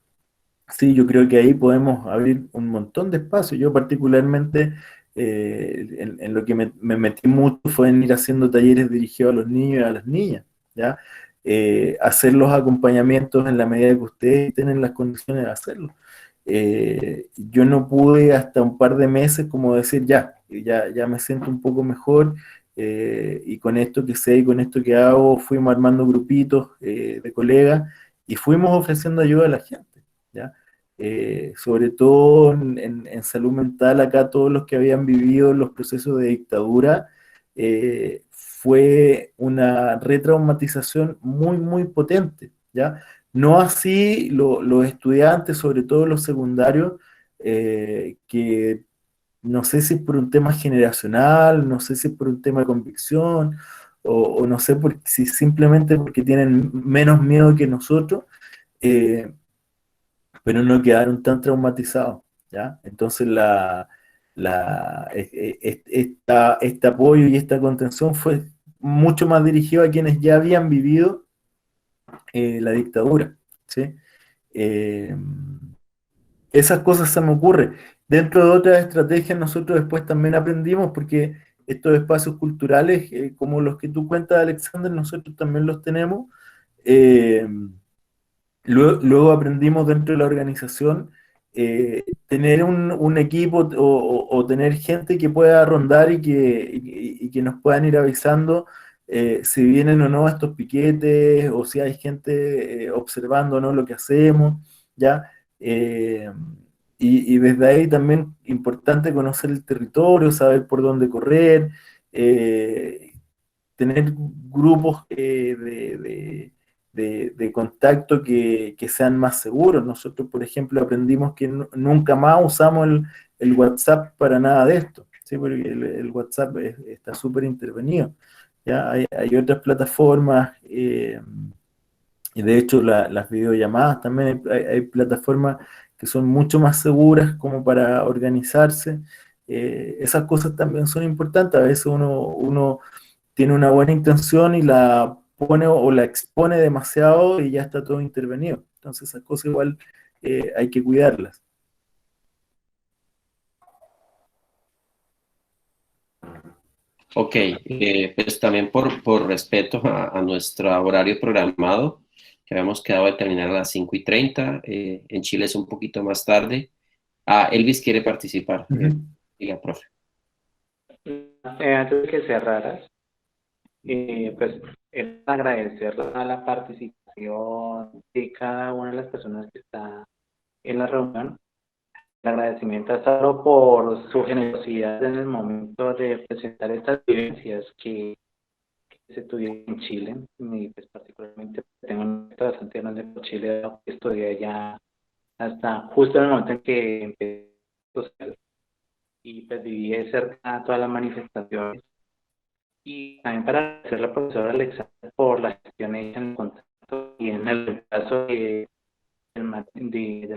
Sí, yo creo que ahí podemos abrir un montón de espacios. Yo particularmente en lo que me metí mucho fue en ir haciendo talleres dirigidos a los niños y a las niñas, ¿ya? Hacer los acompañamientos en la medida que ustedes tienen las condiciones de hacerlo. Yo no pude hasta un par de meses como decir, ya me siento un poco mejor, y con esto que sé y con esto que hago, fuimos armando grupitos de colegas y fuimos ofreciendo ayuda a la gente, ¿ya? Sobre todo en salud mental, acá todos los que habían vivido los procesos de dictadura, fue una retraumatización muy, muy potente, ¿ya? No así los estudiantes, sobre todo los secundarios, que no sé si es por un tema generacional, no sé si es por un tema de convicción, o no sé si simplemente porque tienen menos miedo que nosotros, pero no quedaron tan traumatizados, ¿ya? Entonces este apoyo y esta contención fue mucho más dirigido a quienes ya habían vivido la dictadura, ¿sí? Eh, Esas cosas se me ocurren. Dentro de otras estrategias nosotros después también aprendimos, porque estos espacios culturales, como los que tú cuentas, Alexander, nosotros también los tenemos. Luego aprendimos dentro de la organización tener un equipo o tener gente que pueda rondar y que nos puedan ir avisando si vienen o no estos piquetes o si hay gente observando o no lo que hacemos, ¿ya? Eh, y desde ahí también importante conocer el territorio, saber por dónde correr, eh, tener grupos de contacto que sean más seguros. Nosotros, por ejemplo, aprendimos que nunca más usamos el WhatsApp para nada de esto, ¿sí? Porque el WhatsApp está súper intervenido. ¿Ya? Hay otras plataformas, y de hecho las videollamadas también hay plataformas que son mucho más seguras como para organizarse. Esas cosas también son importantes. A veces uno tiene una buena intención y la pone o la expone demasiado y ya está todo intervenido. Entonces esas cosas igual hay que cuidarlas. Ok, pues también por respeto a nuestro horario programado, que habíamos quedado de terminar a las 5:30, en Chile es un poquito más tarde. Elvis quiere participar. Diga, profe. Antes de que cerraras, pues es agradecer a la participación de cada una de las personas que está en la reunión. El agradecimiento a Saro por su generosidad en el momento de presentar estas vivencias que se tuvieron en Chile, y pues particularmente tengo un reto bastante grande por Chile, que estudié allá hasta justo en el momento en que empecé social, y pues viví de cerca todas las manifestaciones. Y también para agradecer a la profesora Alexandra por la gestión hecha en el contrato y en el caso del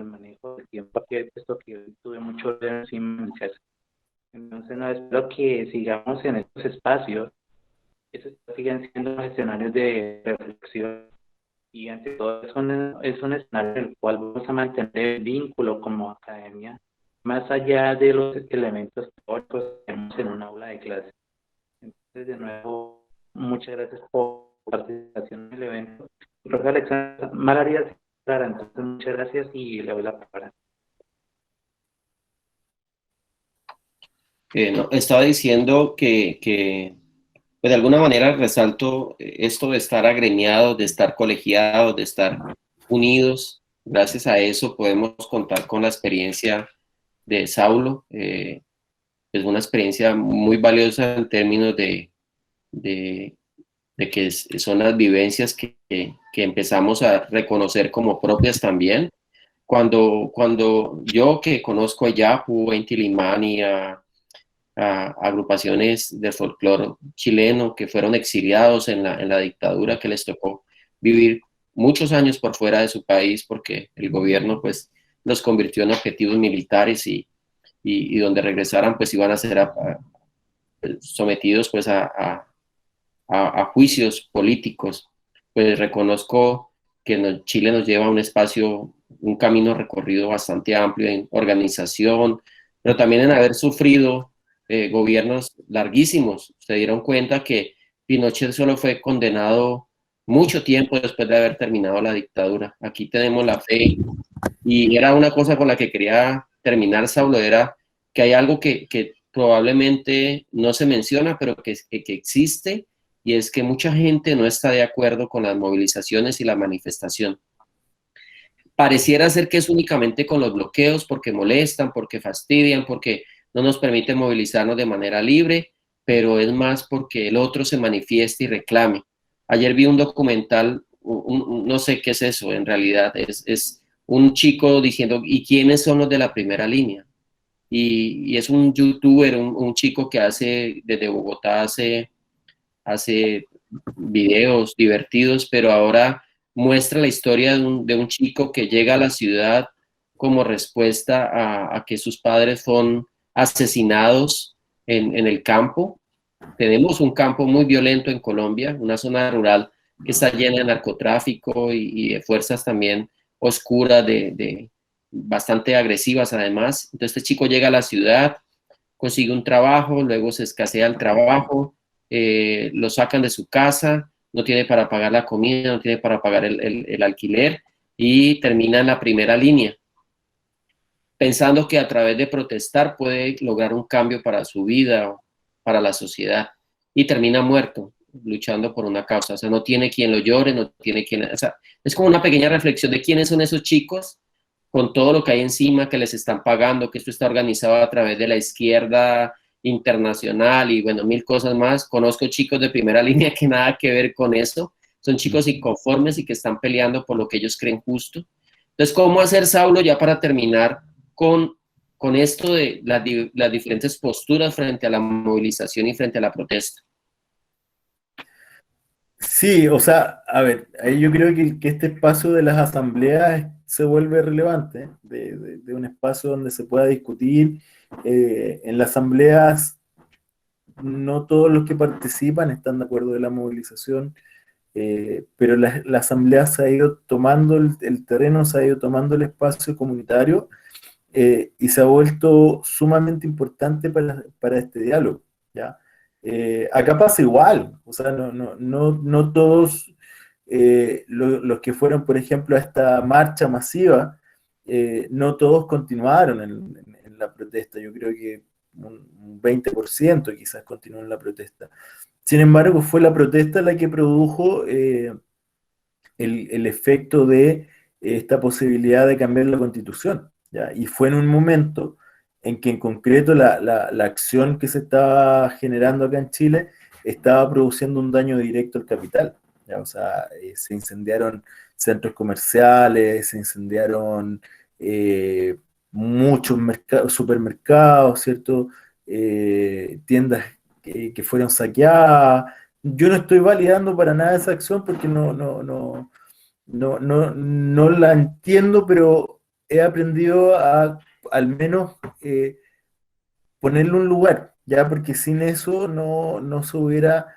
manejo del tiempo, que puesto que hoy tuve mucho encima en el caso. Entonces, no, espero que sigamos en estos espacios. Esos siguen siendo escenarios de reflexión y ante todo es un escenario en el cual vamos a mantener el vínculo como academia, más allá de los elementos teóricos que tenemos en un aula de clase. Entonces, de nuevo, muchas gracias por su participación en el evento. Profesor Alexandra, María Clara, entonces muchas gracias y le doy la palabra. No, estaba diciendo que pues de alguna manera resalto esto de estar agremiados, de estar colegiados, de estar unidos. Gracias a eso podemos contar con la experiencia de Saulo. Es una experiencia muy valiosa en términos de, de que son las vivencias que empezamos a reconocer como propias también. Cuando yo que conozco a Yapu, a Inti Illimani, a agrupaciones de folclore chileno que fueron exiliados en la dictadura, que les tocó vivir muchos años por fuera de su país porque el gobierno pues los convirtió en objetivos militares y donde regresaran pues iban a ser sometidos pues a juicios políticos. Pues reconozco que Chile nos lleva a un espacio, un camino recorrido bastante amplio en organización, pero también en haber sufrido gobiernos larguísimos. Se dieron cuenta que Pinochet solo fue condenado mucho tiempo después de haber terminado la dictadura. Aquí tenemos la fe y era una cosa con la que quería terminar, Saulo, era que hay algo que probablemente no se menciona, pero que existe, y es que mucha gente no está de acuerdo con las movilizaciones y la manifestación. Pareciera ser que es únicamente con los bloqueos, porque molestan, porque fastidian, porque no nos permiten movilizarnos de manera libre, pero es más porque el otro se manifieste y reclame. Ayer vi un documental, no sé qué es eso, en realidad es un chico diciendo, ¿y quiénes son los de la primera línea? Y es un youtuber, un chico que desde Bogotá hace videos divertidos, pero ahora muestra la historia de un chico que llega a la ciudad como respuesta a que sus padres son asesinados en el campo. Tenemos un campo muy violento en Colombia, una zona rural que está llena de narcotráfico y de fuerzas también oscuras, bastante agresivas además. Entonces este chico llega a la ciudad, consigue un trabajo, luego se escasea el trabajo, lo sacan de su casa, no tiene para pagar la comida, no tiene para pagar el alquiler, y termina en la primera línea, pensando que a través de protestar puede lograr un cambio para su vida, para la sociedad, y termina muerto, luchando por una causa. O sea, no tiene quien lo llore, no tiene quien... O sea, es como una pequeña reflexión de quiénes son esos chicos con todo lo que hay encima, que les están pagando, que esto está organizado a través de la izquierda internacional y, bueno, mil cosas más. Conozco chicos de primera línea que nada que ver con eso. Son chicos inconformes y que están peleando por lo que ellos creen justo. Entonces, ¿cómo hacer, Saulo, ya para terminar con esto de las diferentes posturas frente a la movilización y frente a la protesta? Sí, o sea, a ver, ahí yo creo que este espacio de las asambleas se vuelve relevante, de un espacio donde se pueda discutir. En las asambleas no todos los que participan están de acuerdo de la movilización, pero la asamblea se ha ido tomando el terreno, se ha ido tomando el espacio comunitario, y se ha vuelto sumamente importante para este diálogo, ¿ya? Acá pasa igual, o sea, no todos los que fueron, por ejemplo, a esta marcha masiva, no todos continuaron en la protesta. Yo creo que un 20% quizás continuó en la protesta. Sin embargo, fue la protesta la que produjo el efecto de esta posibilidad de cambiar la Constitución, ¿ya? Y fue en un momento en que en concreto la acción que se estaba generando acá en Chile estaba produciendo un daño directo al capital, ¿ya? O sea, se incendiaron centros comerciales, se incendiaron muchos supermercados, ¿cierto? Tiendas que fueron saqueadas. Yo no estoy validando para nada esa acción porque no la entiendo, pero he aprendido a al menos ponerle un lugar, ¿ya? Porque sin eso no se hubiera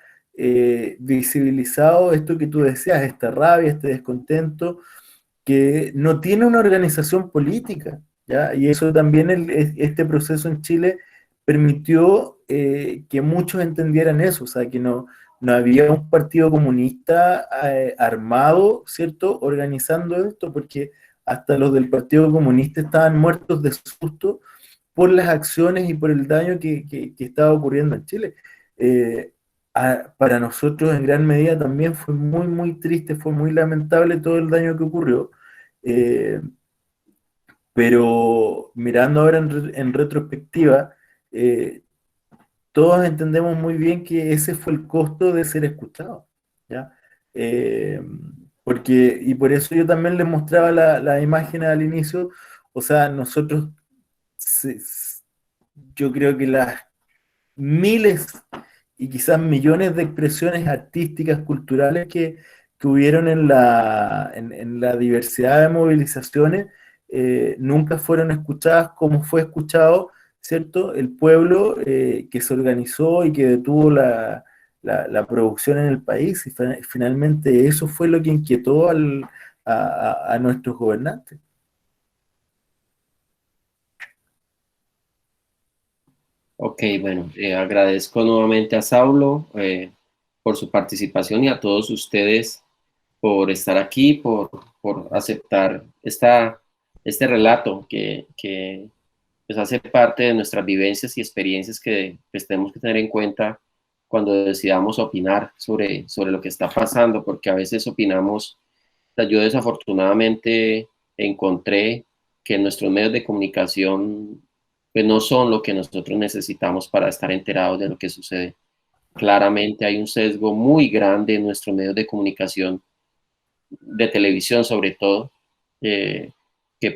visibilizado esto que tú decías, esta rabia, este descontento, que no tiene una organización política, ¿ya? Y eso también, este proceso en Chile permitió que muchos entendieran eso, o sea, que no había un partido comunista armado, ¿cierto?, organizando esto, porque hasta los del Partido Comunista estaban muertos de susto por las acciones y por el daño que estaba ocurriendo en Chile. Eh, para nosotros en gran medida también fue muy, muy triste, fue muy lamentable todo el daño que ocurrió, eh, pero mirando ahora en retrospectiva, eh, todos entendemos muy bien que ese fue el costo de ser escuchado, ¿ya? Eh, y por eso yo también les mostraba la imagen al inicio, o sea, nosotros, se- yo creo que las miles y quizás millones de expresiones artísticas, culturales que hubieron en la diversidad de movilizaciones, nunca fueron escuchadas como fue escuchado, ¿cierto? El pueblo que se organizó y que detuvo la producción en el país, y finalmente eso fue lo que inquietó a nuestros gobernantes. Ok, bueno, agradezco nuevamente a Saulo por su participación y a todos ustedes por estar aquí, por aceptar este relato que pues hace parte de nuestras vivencias y experiencias que pues, tenemos que tener en cuenta cuando decidamos opinar sobre lo que está pasando, porque a veces opinamos. Yo desafortunadamente encontré que nuestros medios de comunicación pues, no son lo que nosotros necesitamos para estar enterados de lo que sucede. Claramente hay un sesgo muy grande en nuestros medios de comunicación, de televisión sobre todo, que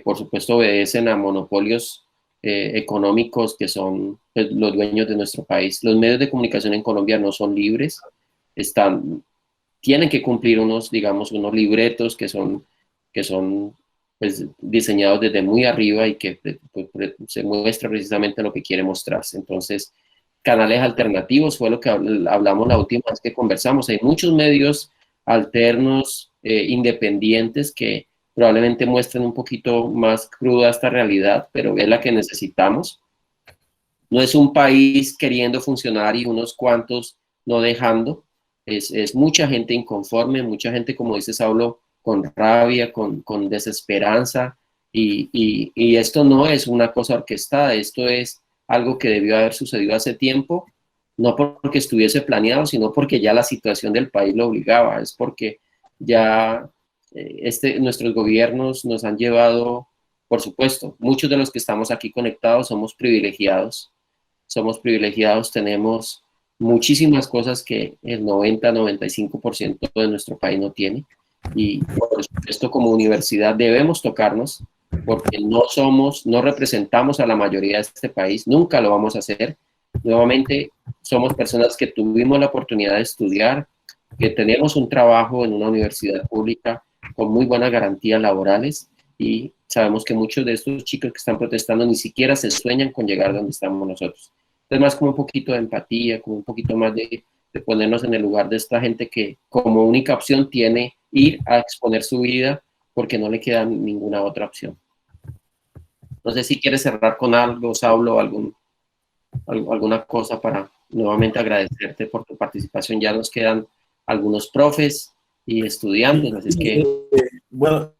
por supuesto obedecen a monopolios económicos que son pues, los dueños de nuestro país. Los medios de comunicación en Colombia no son libres, tienen que cumplir digamos, unos libretos que son pues, diseñados desde muy arriba y que pues, se muestra precisamente lo que quiere mostrarse. Entonces, canales alternativos fue lo que hablamos la última vez que conversamos. Hay muchos medios alternos, independientes, que probablemente muestren un poquito más cruda esta realidad, pero es la que necesitamos. No es un país queriendo funcionar y unos cuantos no dejando. Es mucha gente inconforme, mucha gente, como dice Saulo, con rabia, con desesperanza, y esto no es una cosa orquestada, esto es algo que debió haber sucedido hace tiempo, no porque estuviese planeado, sino porque ya la situación del país lo obligaba, es porque ya nuestros gobiernos nos han llevado, por supuesto, muchos de los que estamos aquí conectados somos privilegiados, tenemos muchísimas cosas que el 90-95% de nuestro país no tiene, y por supuesto como universidad debemos tocarnos, porque no representamos a la mayoría de este país, nunca lo vamos a hacer. Nuevamente, somos personas que tuvimos la oportunidad de estudiar, que tenemos un trabajo en una universidad pública con muy buenas garantías laborales, y sabemos que muchos de estos chicos que están protestando ni siquiera se sueñan con llegar donde estamos nosotros. Entonces, más como un poquito de empatía, como un poquito más de ponernos en el lugar de esta gente que como única opción tiene ir a exponer su vida porque no le queda ninguna otra opción. No sé si quieres cerrar con algo, Saulo, alguna cosa para nuevamente agradecerte por tu participación. Ya nos quedan algunos profes y estudiantes, así es que... Bueno,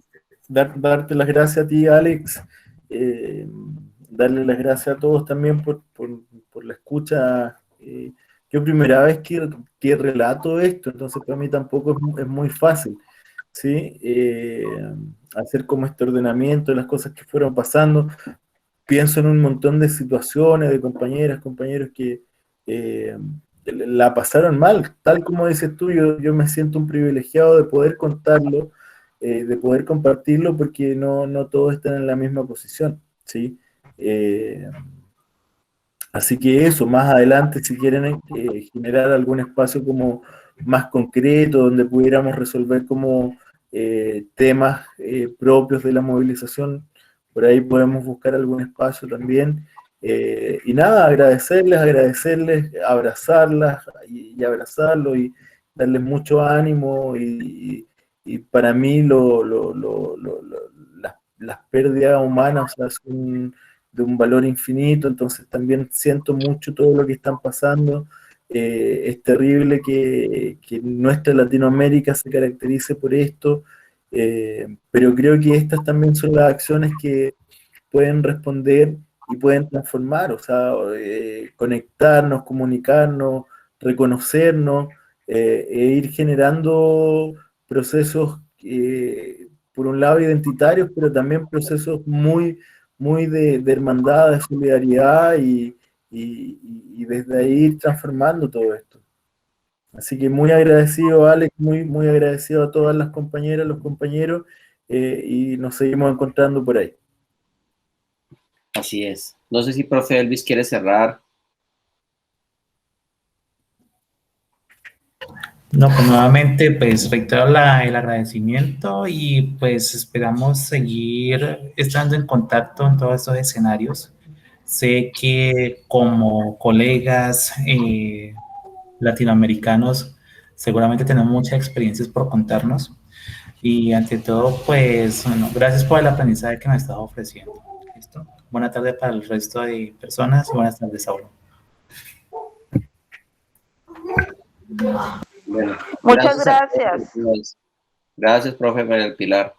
darte las gracias a ti, Alex, darle las gracias a todos también por la escucha. Yo primera vez que relato esto, entonces para mí tampoco es muy fácil, ¿sí? Hacer como este ordenamiento de las cosas que fueron pasando. Pienso en un montón de situaciones de compañeras, compañeros que la pasaron mal, tal como dices tú, yo me siento un privilegiado de poder contarlo, de poder compartirlo, porque no todos están en la misma posición, ¿sí? Así que eso, más adelante, si quieren generar algún espacio como más concreto, donde pudiéramos resolver como temas propios de la movilización, por ahí podemos buscar algún espacio también. Y nada, agradecerles, abrazarlas y abrazarlos y darles mucho ánimo. Y para mí las pérdidas humanas, o sea, son de un valor infinito, entonces también siento mucho todo lo que están pasando. Es terrible que nuestra Latinoamérica se caracterice por esto, pero creo que estas también son las acciones que pueden responder y pueden transformar, o sea, conectarnos, comunicarnos, reconocernos, e ir generando procesos, por un lado identitarios, pero también procesos muy de hermandad, de solidaridad, y desde ahí ir transformando todo esto. Así que muy agradecido, Alex, muy agradecido a todas las compañeras, los compañeros, y nos seguimos encontrando por ahí. Así es. No sé si profe Elvis quiere cerrar. No, pues nuevamente, pues reitero el agradecimiento y pues esperamos seguir estando en contacto en todos estos escenarios. Sé que como colegas latinoamericanos seguramente tenemos muchas experiencias por contarnos y ante todo, pues, bueno, gracias por el aprendizaje que nos estás ofreciendo. ¿Listo? Buena tarde para el resto de personas y buenas tardes, Saulo. Bueno, muchas gracias. Gracias, profe María del Pilar.